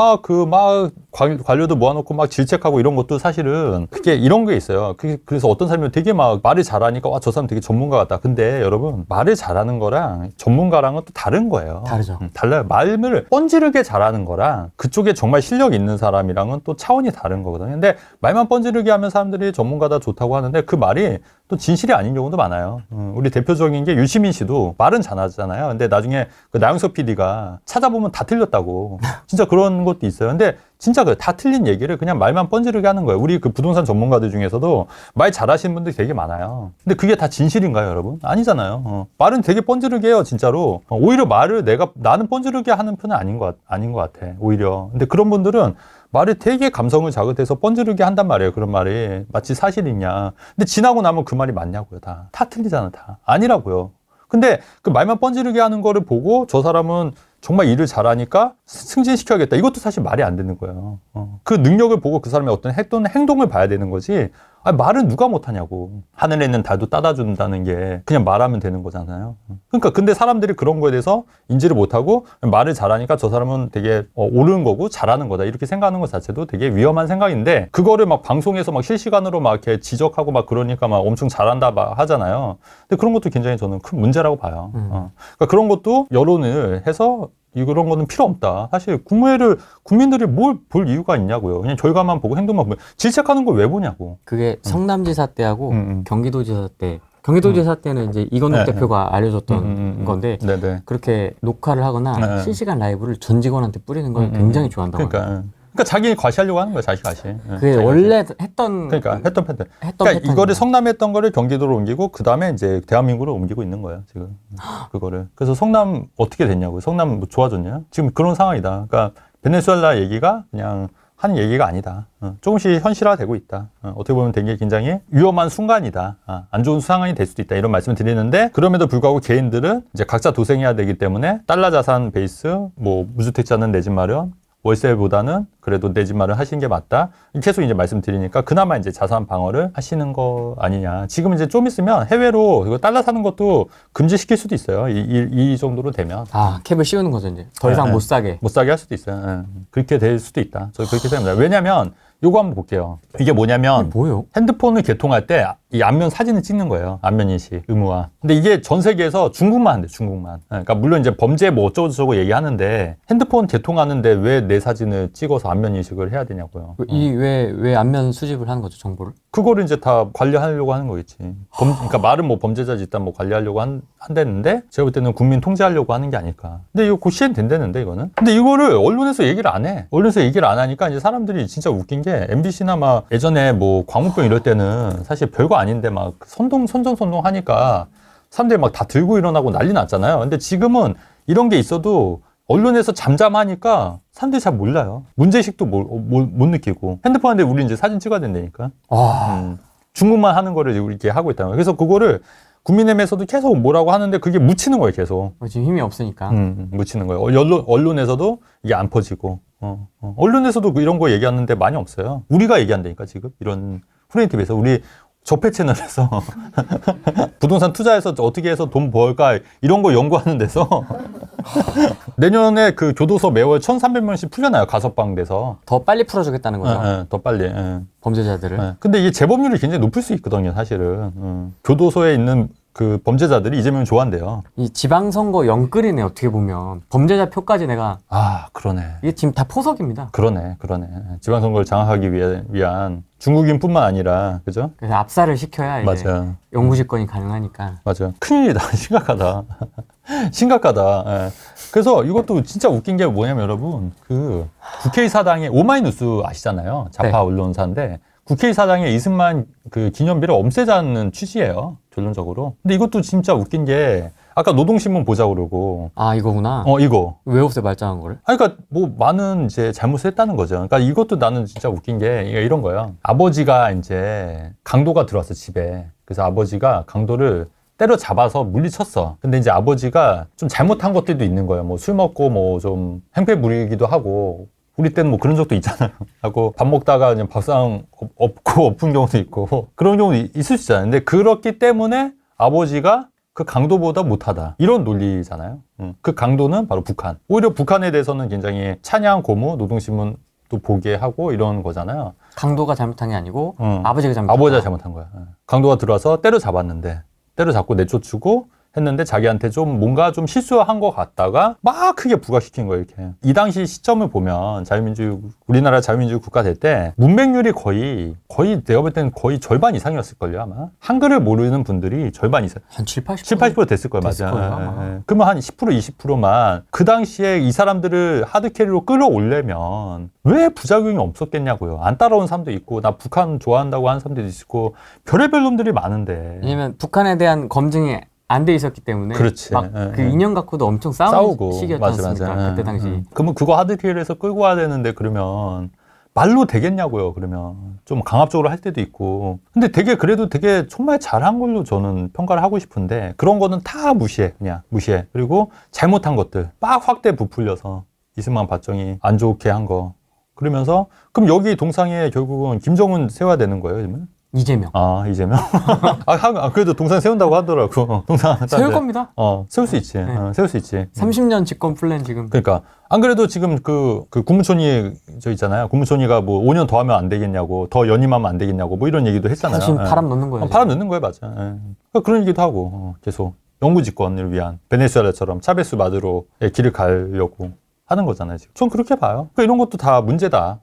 관료도 모아놓고 막 질책하고 이런 것도 사실은 그게 이런 게 있어요. 그래서 어떤 사람이 되게 막 말을 잘하니까 저 사람 되게 전문가 같다. 근데 여러분, 말을 잘하는 거랑 전문가랑은 또 다른 거예요. 다르죠. 달라요. 말을 뻔지르게 잘하는 거랑 그쪽에 정말 실력 있는 사람이랑은 또 차원이 다른 거거든요. 근데 말만 뻔지르게 하면 사람들이 전문가다 좋다고 하는데 그 말이 또 진실이 아닌 경우도 많아요. 우리 대표적인 게 유시민 씨도 말은 잘하잖아요. 근데 나중에 그 나영석 PD가 찾아보면 다 틀렸다고. 진짜 그런 것도 있어요. 근데 진짜 다 틀린 얘기를 그냥 말만 뻔지르게 하는 거예요. 우리 그 부동산 전문가들 중에서도 말 잘하시는 분들이 되게 많아요. 근데 그게 다 진실인가요, 여러분? 아니잖아요. 말은 되게 뻔지르게 해요, 진짜로. 오히려 말을 나는 뻔지르게 하는 편은 아닌 것 같아, 오히려. 근데 그런 분들은 말이 되게 감성을 자극해서 뻔지르게 한단 말이에요. 그런 말이 마치 사실이냐. 근데 지나고 나면 그 말이 맞냐고요. 다 틀리잖아. 다 아니라고요. 근데 그 말만 뻔지르게 하는 거를 보고 저 사람은 정말 일을 잘하니까 승진시켜야겠다. 이것도 사실 말이 안 되는 거예요. 그 능력을 보고 그 사람의 어떤 했던 행동을 봐야 되는 거지. 아니, 말은 누가 못하냐고. 하늘에 있는 달도 따다 준다는 게 그냥 말하면 되는 거잖아요. 그러니까 근데 사람들이 그런 거에 대해서 인지를 못하고 말을 잘하니까 저 사람은 되게 옳은 거고 잘하는 거다 이렇게 생각하는 것 자체도 되게 위험한 생각인데, 그거를 막 방송에서 막 실시간으로 막 이렇게 지적하고 막 그러니까 막 엄청 잘한다 막 하잖아요. 근데 그런 것도 굉장히 저는 큰 문제라고 봐요. 그러니까 그런 것도 여론을 해서 이런 거는 필요 없다. 사실 국무회를 국민들이 뭘 볼 이유가 있냐고요. 그냥 결과만 보고 행동만 보면 질책하는 걸 왜 보냐고. 그게 성남지사 때하고 경기도지사 때. 경기도지사 때는 이제 이건욱 대표가 알려줬던 건데 네네. 그렇게 녹화를 하거나 실시간 라이브를 전 직원한테 뿌리는 걸 굉장히 좋아한다고 합니다. 그러니까 자기 과시하려고 하는 거야, 자기 과시. 그게 원래 했던 했던 패턴. 그러니까 이거를 성남에 했던 거를 경기도로 옮기고 그 다음에 이제 대한민국으로 옮기고 있는 거예요, 지금. 그거를. 그래서 성남 어떻게 됐냐고요? 성남 뭐 좋아졌냐? 지금 그런 상황이다. 그러니까 베네수엘라 얘기가 그냥 한 얘기가 아니다. 조금씩 현실화되고 있다. 어떻게 보면 되게 굉장히 위험한 순간이다. 안 좋은 상황이 될 수도 있다. 이런 말씀을 드리는데, 그럼에도 불구하고 개인들은 이제 각자 도생해야 되기 때문에 달러 자산 베이스, 뭐 무주택자는 내 집 마련, 월세보다는 그래도 내 집 마련 하시는 게 맞다. 계속 이제 말씀드리니까 그나마 이제 자산 방어를 하시는 거 아니냐. 지금 이제 좀 있으면 해외로 이거 달러 사는 것도 금지시킬 수도 있어요. 이 정도로 되면. 캡을 씌우는 거죠, 이제. 더 이상 못 사게. 못 사게 할 수도 있어요. 그렇게 될 수도 있다. 저 그렇게 생각합니다. 왜냐면 요거 한번 볼게요. 이게 뭐냐면 뭐예요? 핸드폰을 개통할 때 이 앞면 사진을 찍는 거예요. 앞면 인식 의무화. 근데 이게 전 세계에서 중국만 한대, 중국만. 그러니까 물론 이제 범죄 뭐 어쩌고저쩌고 얘기하는데 핸드폰 개통하는데 왜 내 사진을 찍어서 앞면 인식을 해야 되냐고요. 왜 안면 수집을 하는 거죠, 정보를? 그거를 이제 다 관리하려고 하는 거겠지. 그러니까 말은 뭐 범죄자 집단 뭐 관리하려고 한다는데 제가 볼 때는 국민 통제하려고 하는 게 아닐까. 근데 이거 곧 시행된다는데 이거는. 근데 이거를 언론에서 얘기를 안 해. 언론에서 얘기를 안 하니까 이제 사람들이 진짜 웃긴 게 MBC나 막 예전에 뭐 광우병 이럴 때는 사실 별거 아닌데 막 선전선동 하니까 사람들이 막 다 들고 일어나고 난리 났잖아요. 근데 지금은 이런 게 있어도 언론에서 잠잠하니까 사람들이 잘 몰라요. 문제의식도 못 느끼고. 핸드폰 한데 우리 이제 사진 찍어야 된다니까. 중국만 하는 거를 우리 이렇게 하고 있다는 거예요. 그래서 그거를 국민의힘에서도 계속 뭐라고 하는데 그게 묻히는 거예요, 계속. 지금 힘이 없으니까. 묻히는 거예요. 언론에서도 이게 안 퍼지고. 언론에서도 이런 거 얘기하는데 많이 없어요. 우리가 얘기한다니까, 지금. 이런 프레임TV에서. 우리 접해 채널에서 부동산 투자해서 어떻게 해서 돈 벌까 이런 거 연구하는 데서 내년에 그 교도소 매월 1,300명씩 풀려나요. 가석방 돼서. 더 빨리 풀어주겠다는 거죠. 더 빨리. 범죄자들을. 근데 이게 재범률이 굉장히 높을 수 있거든요, 사실은. 교도소에 있는 그 범죄자들이 이재명을 좋아한대요. 이 지방선거 영끌이네, 어떻게 보면. 범죄자 표까지 내가. 그러네. 이게 지금 다 포석입니다. 그러네. 지방선거를 장악하기 위한 중국인뿐만 아니라, 그죠? 그래서 압살을 시켜야 이제 맞아요. 영구집권이 가능하니까. 맞아요. 큰일이다. 심각하다. 예. 그래서 이것도 진짜 웃긴 게 뭐냐면 여러분, 그 국회의사당의 오마이뉴스 아시잖아요. 좌파 언론사인데 국회의사당의 이승만 그 기념비를 없애자는 취지예요. 결론적으로. 근데 이것도 진짜 웃긴 게 아까 노동신문 보자고 그러고. 이거구나. 이거. 왜 없애 말짱한 거를? 그러니까 뭐 많은 이제 잘못을 했다는 거죠. 그러니까 이것도 나는 진짜 웃긴 게 이런 거예요. 아버지가 이제 강도가 들어왔어, 집에. 그래서 아버지가 강도를 때려잡아서 물리쳤어. 근데 이제 아버지가 좀 잘못한 것들도 있는 거예요. 뭐 술 먹고 뭐 좀 행패 부리기도 하고. 우리 때는 뭐 그런 적도 있잖아요. 하고 밥 먹다가 그냥 밥상 엎은 경우도 있고 그런 경우도 있을 수 있잖아요. 근데 그렇기 때문에 아버지가 그 강도보다 못하다. 이런 논리잖아요. 그 강도는 바로 북한. 오히려 북한에 대해서는 굉장히 찬양, 고무, 노동신문도 보게 하고 이런 거잖아요. 강도가 잘못한 게 아니고 아버지가 잘못한 아버지가 잘못한 거야. 강도가 들어와서 때려잡았는데 때려잡고 내쫓고 했는데 자기한테 좀 뭔가 좀 실수한 것 같다가 막 크게 부각시킨 거예요, 이렇게. 이 당시 시점을 보면 우리나라 자유민주주의 국가 될 때 문맹률이 거의 내가 볼 때는 거의 절반 이상이었을걸요, 아마. 한글을 모르는 분들이 절반 이상. 한 80% 됐을 거예요, 맞아요. 그러면 한 10%, 20%만 그 당시에 이 사람들을 하드캐리로 끌어올려면 왜 부작용이 없었겠냐고요. 안 따라온 사람도 있고, 나 북한 좋아한다고 하는 사람들도 있고, 별의별 놈들이 많은데. 왜냐면 북한에 대한 검증이 안 돼 있었기 때문에 그렇지. 막 그 인연 갖고도 엄청 싸우고 시기였지 않습니까? 맞아. 그때 당시. 그러면 그거 하드캐리에서 끌고 와야 되는데 그러면 말로 되겠냐고요. 그러면 좀 강압적으로 할 때도 있고. 근데 그래도 되게 정말 잘한 걸로 저는 평가를 하고 싶은데 그런 거는 다 무시해. 그리고 잘못한 것들 막 확대 부풀려서 이승만 박정희 안 좋게 한 거. 그러면서 그럼 여기 동상에 결국은 김정은 세워야 되는 거예요, 그러면? 이재명. 아, 이재명? 그래도 동상 세운다고 하더라고. 동상. 세울 겁니다. 세울 수 있지. 세울 수 있지. 30년 집권 플랜 지금. 그러니까. 안 그래도 지금 그 국무총리 저 있잖아요. 국무총리가 뭐 5년 더 하면 안 되겠냐고, 더 연임하면 안 되겠냐고, 뭐 이런 얘기도 했잖아요. 사실 바람 넣는 거예요. 바람 넣는 거예요, 맞아. 그러니까 그런 얘기도 하고, 계속. 영구 집권을 위한 베네수엘라처럼 차베스 마두로의 길을 가려고 하는 거잖아요, 지금. 전 그렇게 봐요. 그러니까 이런 것도 다 문제가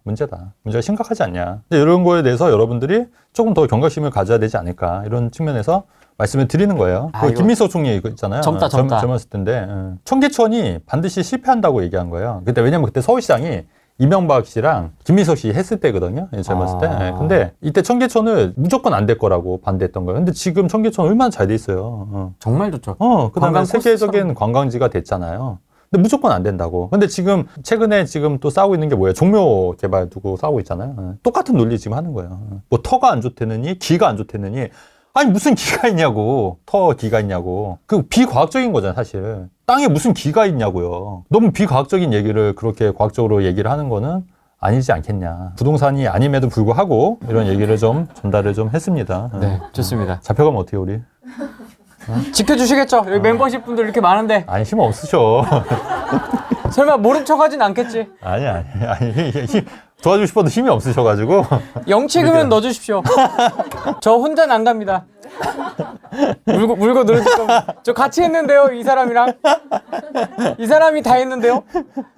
심각하지 않냐. 근데 이런 거에 대해서 여러분들이 조금 더 경각심을 가져야 되지 않을까. 이런 측면에서 말씀을 드리는 거예요. 김민석 총리 이거 있잖아요. 젊다. 젊었을 텐데. 청계천이 반드시 실패한다고 얘기한 거예요. 왜냐면 그때 서울시장이 이명박 씨랑 김민석 씨 했을 때거든요. 젊었을 때. 근데 이때 청계천을 무조건 안 될 거라고 반대했던 거예요. 근데 지금 청계천 얼마나 잘 돼 있어요. 정말 좋죠. 그다음에 세계적인 관광지가 됐잖아요. 근데 무조건 안 된다고. 근데 지금 최근에 지금 또 싸우고 있는 게 뭐예요? 종묘 개발 두고 싸우고 있잖아요. 똑같은 논리 지금 하는 거예요. 뭐 터가 안 좋다느니 기가 안 좋다느니 아니 무슨 기가 있냐고. 터 기가 있냐고. 그 비과학적인 거잖아요, 사실. 땅에 무슨 기가 있냐고요. 너무 비과학적인 얘기를 그렇게 과학적으로 얘기를 하는 거는 아니지 않겠냐. 부동산이 아님에도 불구하고 이런 얘기를 좀 전달을 좀 했습니다. 네, 좋습니다. 잡혀가면 어때요, 우리? 지켜주시겠죠? 여기 멤버십 분들 이렇게 많은데. 아니, 힘 없으셔. 설마 모른 척 하진 않겠지? 아니. 도와주고 싶어도 힘이 없으셔가지고. 영치금은 넣어주십시오. 저 혼자는 안 갑니다. 물고 늘어질 겁니다. 저 같이 했는데요, 이 사람이랑. 이 사람이 다 했는데요.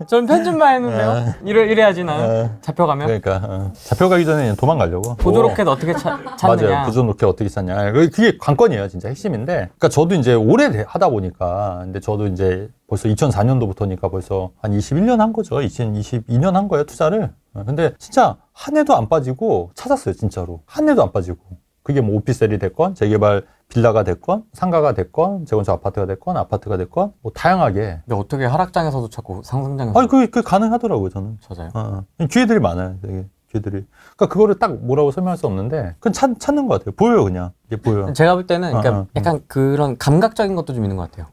전 편집만 했는데요. 이래야지 나는. 잡혀가면. 그러니까 잡혀가기 전에 도망가려고. 보조로켓 어떻게 찾느냐. 맞아요. 보조로켓 어떻게 찾냐. 그게 관건이에요, 진짜 핵심인데. 그러니까 저도 이제 오래 하다 보니까, 근데 저도 이제 벌써 2004년도부터니까 벌써 한 21년 한 거죠. 2022년 한 거예요, 투자를. 근데 진짜 한 해도 안 빠지고 찾았어요, 진짜로. 한 해도 안 빠지고. 그게 뭐 오피스텔이 됐건, 재개발 빌라가 됐건, 상가가 됐건, 재건축 아파트가 됐건, 아파트가 됐건, 뭐 다양하게. 근데 어떻게 하락장에서도 자꾸 상승장에서? 아니, 그게 가능하더라고요, 저는. 맞아요. 기회들이 많아요, 되게. 기회들이. 그러니까 그거를 딱 뭐라고 설명할 수 없는데, 그건 찾는 것 같아요. 보여요, 그냥. 이게 보여요. 제가 볼 때는 그러니까 약간 그런 감각적인 것도 좀 있는 것 같아요.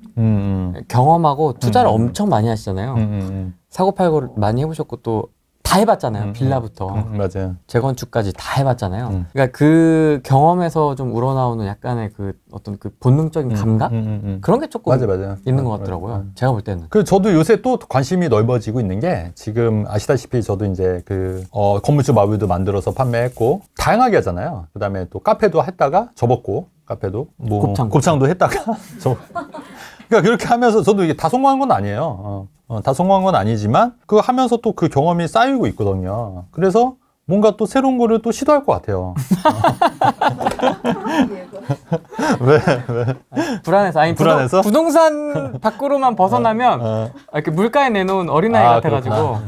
경험하고 투자를 엄청 많이 하시잖아요. 사고팔고를 많이 해보셨고 또 다 해봤잖아요. 빌라부터 맞아요. 재건축까지 다 해봤잖아요. 그러니까 그 경험에서 좀 우러나오는 약간의 그 어떤 그 본능적인 감각 그런 게 조금 맞아. 있는 것 같더라고요. 제가 볼 때는. 그 저도 요새 또 관심이 넓어지고 있는 게 지금 아시다시피 저도 이제 그 건물주 마블도 만들어서 판매했고 다양하게 하잖아요. 그다음에 또 카페도 했다가 접었고 카페도 뭐 곱창도 했다가 그러니까 그렇게 하면서 저도 이게 다 성공한 건 아니에요. 다 성공한 건 아니지만 그거 하면서 또 그 경험이 쌓이고 있거든요. 그래서 뭔가 또 새로운 거를 또 시도할 것 같아요. 왜? 불안해서. 아니, 불안해서? 부동산 밖으로만 벗어나면 이렇게 물가에 내놓은 어린아이 같아가지고.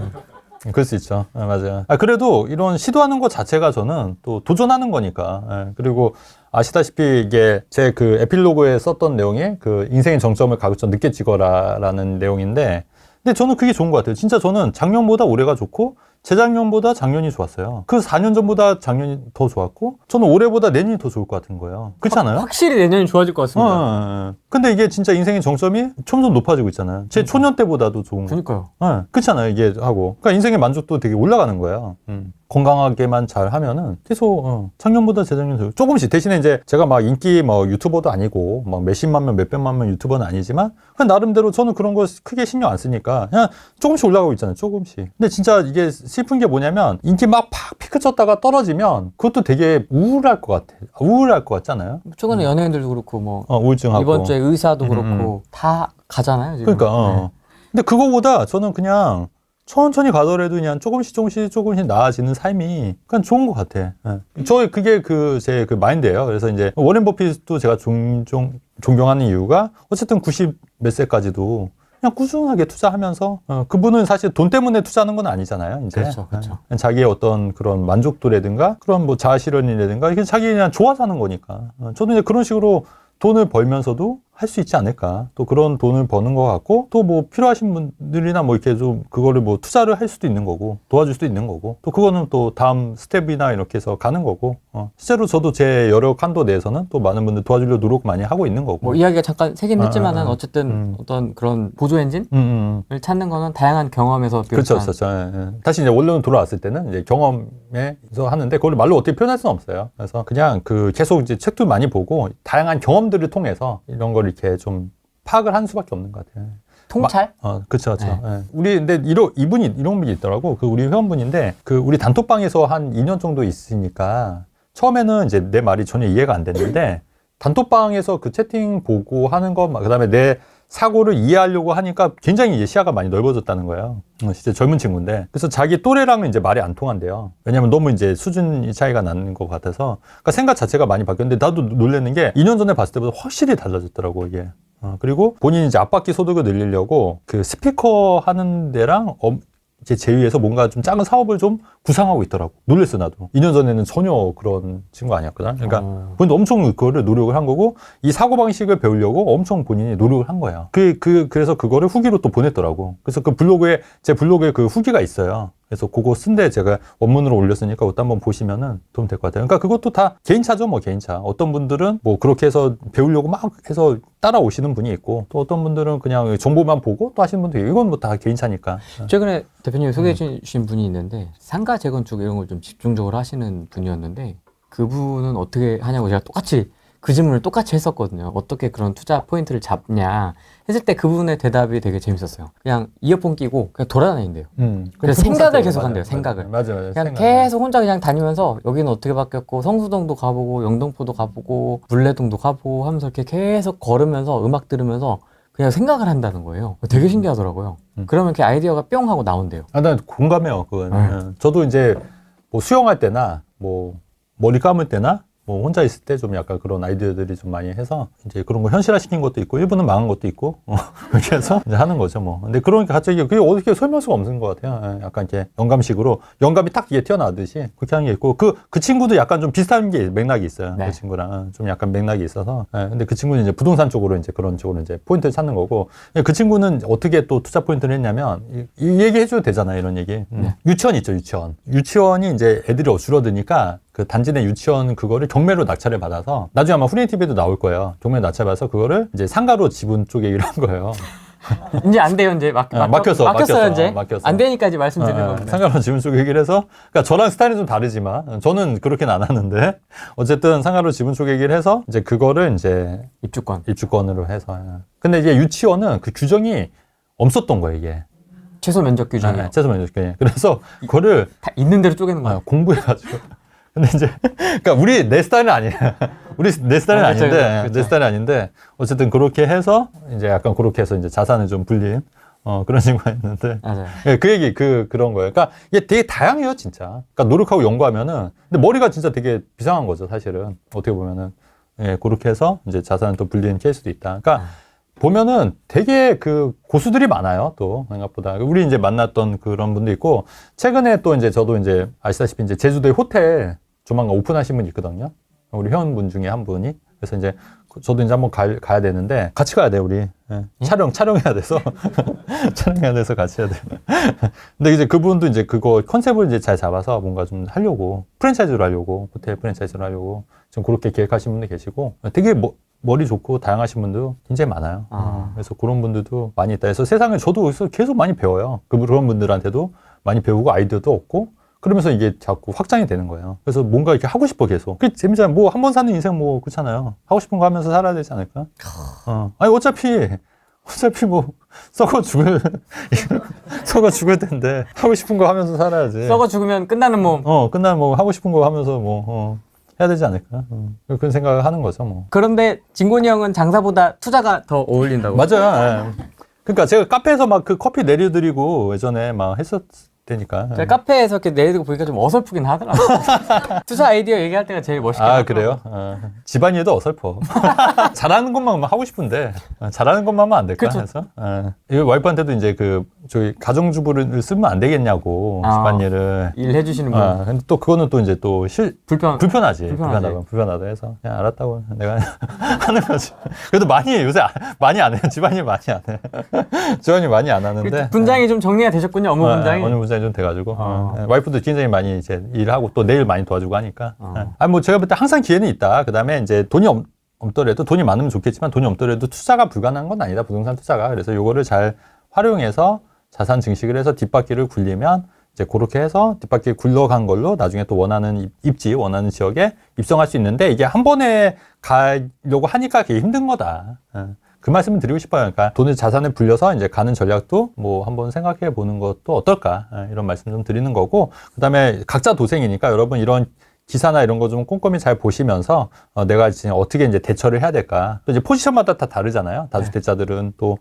그럴 수 있죠. 맞아요. 그래도 이런 시도하는 것 자체가 저는 또 도전하는 거니까. 그리고 아시다시피 이게 제 그 에필로그에 썼던 내용이 그 인생의 정점을 가급적 늦게 찍어라라는 내용인데 근데 저는 그게 좋은 것 같아요. 진짜 저는 작년보다 올해가 좋고 재작년보다 작년이 좋았어요. 그 4년 전보다 작년이 더 좋았고 저는 올해보다 내년이 더 좋을 것 같은 거예요. 그렇지 않아요? 확실히 내년이 좋아질 것 같습니다. 근데 이게 진짜 인생의 정점이 점점 높아지고 있잖아요. 제 초년 때보다도 좋은 거. 그러니까요. 그렇지 않아요? 이게 하고. 그러니까 인생의 만족도 되게 올라가는 거예요. 건강하게만 잘 하면은 계속 작년보다 재작년 조금씩 대신에 이제 제가 막 인기 뭐 유튜버도 아니고 막 몇십만 명 몇백만 명 유튜버는 아니지만 그냥 나름대로 저는 그런 거 크게 신경 안 쓰니까 그냥 조금씩 올라가고 있잖아요. 조금씩. 근데 진짜 이게 슬픈 게 뭐냐면 인기 막 팍 피크 쳤다가 떨어지면 그것도 되게 우울할 것 같아. 우울할 것 같잖아요. 최근에 연예인들도 그렇고 뭐 우울증하고 이번 주에 의사도 그렇고 다 가잖아요. 지금. 그러니까 근데 그거보다 저는 그냥 천천히 가더라도 그냥 조금씩 나아지는 삶이 그냥 좋은 것 같아. 저 그게 제 그 마인드예요. 그래서 이제 워렌 버핏도 제가 존경하는 이유가 어쨌든 90 몇 세까지도 그냥 꾸준하게 투자하면서 그분은 사실 돈 때문에 투자하는 건 아니잖아요. 이제 그렇죠. 자기의 어떤 그런 만족도라든가 그런 뭐 자아실현이라든가 이게 자기 그냥 좋아서 하는 거니까. 저도 이제 그런 식으로 돈을 벌면서도 할 수 있지 않을까. 또 그런 돈을 버는 것 같고, 또 뭐 필요하신 분들이나 뭐 이렇게 좀 그거를 뭐 투자를 할 수도 있는 거고, 도와줄 수도 있는 거고, 또 그거는 또 다음 스텝이나 이렇게 해서 가는 거고, 실제로 저도 제 여러 칸도 내에서는 또 많은 분들 도와주려고 노력 많이 하고 있는 거고. 뭐 이야기가 잠깐 세긴 했지만은 어쨌든 어떤 그런 보조 엔진을 찾는 거는 다양한 경험에서 비롯한. 그렇죠. 다시 이제 원론으로 돌아왔을 때는 이제 경험에서 하는데 그걸 말로 어떻게 표현할 수는 없어요. 그래서 그냥 그 계속 이제 책도 많이 보고 다양한 경험들을 통해서 이런 걸 이렇게 좀 파악을 하는 수밖에 없는 것 같아요. 통찰? 그렇죠. 네. 예. 우리 근데 이분이 이런 분이 있더라고. 그 우리 회원분인데 그 우리 단톡방에서 한 2년 정도 있으니까 처음에는 이제 내 말이 전혀 이해가 안 됐는데 단톡방에서 그 채팅 보고 하는 거, 그다음에 내 사고를 이해하려고 하니까 굉장히 이제 시야가 많이 넓어졌다는 거예요. 진짜 젊은 친구인데. 그래서 자기 또래랑은 이제 말이 안 통한대요. 왜냐면 너무 이제 수준이 차이가 나는 것 같아서. 그러니까 생각 자체가 많이 바뀌었는데 나도 놀라는 게 2년 전에 봤을 때보다 확실히 달라졌더라고, 이게. 그리고 본인이 이제 앞바퀴 소득을 늘리려고 그 스피커 하는 데랑 이제 제휴해서 뭔가 좀 작은 사업을 좀 구상하고 있더라고. 놀랬어, 나도. 2년 전에는 전혀 그런 친구 아니었거든. 그러니까 본인도 엄청 그거를 노력을 한 거고, 이 사고방식을 배우려고 엄청 본인이 노력을 한 거야. 그래서 그거를 후기로 또 보냈더라고. 그래서 그 블로그에, 제 블로그에 그 후기가 있어요. 그래서 그거 쓴데 제가 원문으로 올렸으니까 그것도 한번 보시면은 도움 될 것 같아요. 그러니까 그것도 다 개인차죠, 뭐 개인차. 어떤 분들은 뭐 그렇게 해서 배우려고 막 해서 따라오시는 분이 있고, 또 어떤 분들은 그냥 정보만 보고 또 하시는 분도 있고, 이건 뭐 다 개인차니까. 최근에 대표님이 소개해 주신 분이 있는데 상가 재건축 이런 걸 좀 집중적으로 하시는 분이었는데 그분은 어떻게 하냐고 제가 똑같이 그 질문을 똑같이 했었거든요. 어떻게 그런 투자 포인트를 잡냐 했을 때 그분의 대답이 되게 재밌었어요. 그냥 이어폰 끼고 그냥 돌아다닌대요. 그래서 생각을 계속 한대요. 생각을. 맞아. 그냥 생각. 계속 혼자 그냥 다니면서 여기는 어떻게 바뀌었고 성수동도 가보고 영등포도 가보고 물레동도 가보고 하면서 이렇게 계속 걸으면서 음악 들으면서 그냥 생각을 한다는 거예요. 되게 신기하더라고요. 그러면 이렇게 아이디어가 뿅 하고 나온대요. 난 공감해요, 그건. 저도 이제 뭐 수영할 때나 뭐 머리 감을 때나 뭐 혼자 있을 때 좀 약간 그런 아이디어들이 좀 많이 해서 이제 그런 거 현실화시킨 것도 있고 일부는 망한 것도 있고 그렇게 해서 이제 하는 거죠, 뭐. 근데 그러니까 갑자기 그게 어떻게 설명할 수가 없는 것 같아요. 약간 이렇게 영감식으로 영감이 딱 이게 튀어나오듯이 그렇게 하는 게 있고 그 친구도 약간 좀 비슷한 게 맥락이 있어요. 네. 그 친구랑 좀 약간 맥락이 있어서. 근데 그 친구는 이제 부동산 쪽으로 이제 그런 쪽으로 이제 포인트를 찾는 거고 그 친구는 어떻게 또 투자 포인트를 했냐면 이 얘기 해줘도 되잖아요, 이런 얘기. 네. 유치원 있죠, 유치원. 유치원이 이제 애들이 줄어드니까 그 단지 내 유치원 그거를 경매로 낙찰을 받아서 나중에 아마 후레인 TV에도 나올 거예요. 경매 낙찰받아서 그거를 이제 상가로 지분 쪽에 일한 거예요. 이제 안 돼요, 이제 막혔어요, 이제. 막혔어. 안 되니까 이제 말씀드리는 겁니다. 상가로 지분 쪽에 얘기를 해서, 그러니까 저랑 스타일이 좀 다르지만, 저는 그렇게는 안 하는데, 어쨌든 상가로 지분 쪽 얘기를 해서, 이제 그거를 이제 입주권으로 해서. 근데 이제 유치원은 그 규정이 없었던 거예요, 이게. 최소 면적 규정이요. 최소 면적 규정. 그래서 그거를 다 있는 대로 쪼개는 거예요. 공부해가지고. 근데 이제, 그러니까 내 스타일은 아니야. 내 스타일은 아닌데, 그렇죠. 내 스타일은 아닌데, 어쨌든 그렇게 해서, 이제 약간 그렇게 해서 이제 자산을 좀 불린, 그런 친구가 있는데. 맞아요. 그 얘기, 그런 거예요. 그러니까 이게 되게 다양해요, 진짜. 그러니까 노력하고 연구하면은, 근데 머리가 진짜 되게 비상한 거죠, 사실은. 어떻게 보면은. 그렇게 해서 이제 자산을 또 불리는 케이스도 있다. 그러니까 보면은 되게 그 고수들이 많아요, 또, 생각보다. 우리 이제 만났던 그런 분도 있고, 최근에 또 이제 저도 이제 아시다시피 이제 제주도에 호텔 조만간 오픈하신 분이 있거든요. 우리 회원분 중에 한 분이. 그래서 이제 저도 이제 한번 가야 되는데 같이 가야 돼요, 우리. 촬영해야 돼서. 촬영해야 돼서 같이 해야 돼요. 근데 이제 그분도 이제 그거 컨셉을 이제 잘 잡아서 뭔가 좀 하려고, 프랜차이즈로 하려고, 호텔 프랜차이즈로 하려고 지금 그렇게 계획하신 분도 계시고 되게 머리 좋고 다양하신 분도 굉장히 많아요. 그래서 그런 분들도 많이 있다. 그래서 세상에 저도 여기서 계속 많이 배워요. 그런 분들한테도 많이 배우고 아이디어도 얻고 그러면서 이게 자꾸 확장이 되는 거예요. 그래서 뭔가 이렇게 하고 싶어 계속. 그게 재밌잖아요. 뭐 한 번 사는 인생 뭐 그렇잖아요. 하고 싶은 거 하면서 살아야 되지 않을까? 아니 어차피 뭐 썩어 죽을 텐데 하고 싶은 거 하면서 살아야지. 썩어 죽으면 끝나는 몸. 끝나면 뭐 하고 싶은 거 하면서 뭐 해야 되지 않을까? 그런 생각을 하는 거죠, 뭐. 그런데 진곤이 형은 장사보다 투자가 더 어울린다고. 맞아요. 그러니까 제가 카페에서 막 그 커피 내려드리고 예전에 막 했을 되니까. 제가 카페에서 이렇게 내리고 보니까 좀 어설프긴 하더라고요. 투자 아이디어 얘기할 때가 제일 멋있게 아, 하더라고요. 그래요? 집안일도 어설퍼. 잘하는 것만 하고 싶은데, 잘하는 것만 하면 안 될까? 그쵸. 해서. 이 와이프한테도 이제 저희 가정주부를 쓰면 안 되겠냐고, 아, 집안일을. 일 해주시는 분. 근데 또 그거는 또 이제 또 불편하지. 불편하지. 불편하다 해서. 그냥 알았다고 내가 하는 거지. 그래도 많이 해. 요새 많이 안 해. 집안일 많이 안 해. 집안일 많이 안 하는데. 분장이 좀 정리가 되셨군요, 업무 분장이. 어느 분장이 좀 돼가지고. 와이프도 굉장히 많이 이제 일하고 또 내일 많이 도와주고 하니까. 뭐 제가 볼 때 항상 기회는 있다. 그 다음에 이제 돈이 없더라도 돈이 많으면 좋겠지만 돈이 없더라도 투자가 불가능한 건 아니다. 부동산 투자가. 그래서 요거를 잘 활용해서 자산 증식을 해서 뒷바퀴를 굴리면 이제 그렇게 해서 뒷바퀴 굴러간 걸로 나중에 또 원하는 입지, 원하는 지역에 입성할 수 있는데 이게 한 번에 가려고 하니까 그게 힘든 거다. 그 말씀을 드리고 싶어요. 그러니까 돈을 자산에 불려서 이제 가는 전략도 뭐 한번 생각해 보는 것도 어떨까. 이런 말씀 좀 드리는 거고. 그 다음에 각자 도생이니까 여러분 이런 기사나 이런 거 좀 꼼꼼히 잘 보시면서 내가 지금 어떻게 이제 대처를 해야 될까. 또 이제 포지션마다 다 다르잖아요. 다주택자들은 또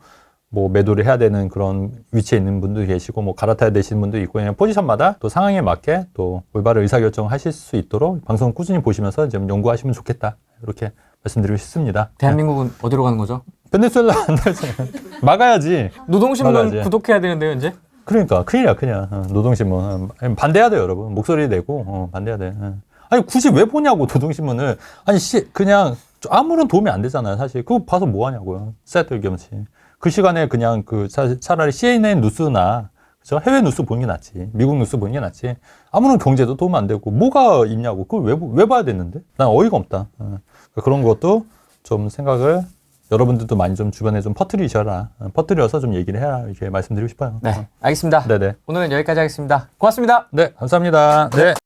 뭐 매도를 해야 되는 그런 위치에 있는 분도 계시고 뭐 갈아타야 되시는 분도 있고 그냥 포지션마다 또 상황에 맞게 또 올바른 의사결정을 하실 수 있도록 방송 꾸준히 보시면서 좀 연구하시면 좋겠다. 이렇게 말씀드리고 싶습니다. 대한민국은 어디로 가는 거죠? 베네수엘라 안 되잖아요. 막아야지. 노동신문 막아야지. 구독해야 되는데요, 이제? 그러니까 큰일이야 그냥. 노동신문 반대해야 돼요 여러분. 목소리 내고 반대해야 돼. 아니 굳이 왜 보냐고 노동신문을. 아니 그냥 아무런 도움이 안 되잖아요 사실. 그거 봐서 뭐 하냐고요. 쓸데없이. 그 시간에 그냥 차라리 CNN 뉴스나 그죠? 해외 뉴스 보는 게 낫지. 미국 뉴스 보는 게 낫지. 아무런 경제도 도움 안 되고 뭐가 있냐고. 그걸 왜 봐야 되는데? 난 어이가 없다. 그런 것도 좀 생각을 여러분들도 많이 좀 주변에 좀 퍼뜨리셔라. 퍼뜨려서 좀 얘기를 해라. 이렇게 말씀드리고 싶어요. 네, 알겠습니다. 네네. 오늘은 여기까지 하겠습니다. 고맙습니다. 네, 감사합니다. 네.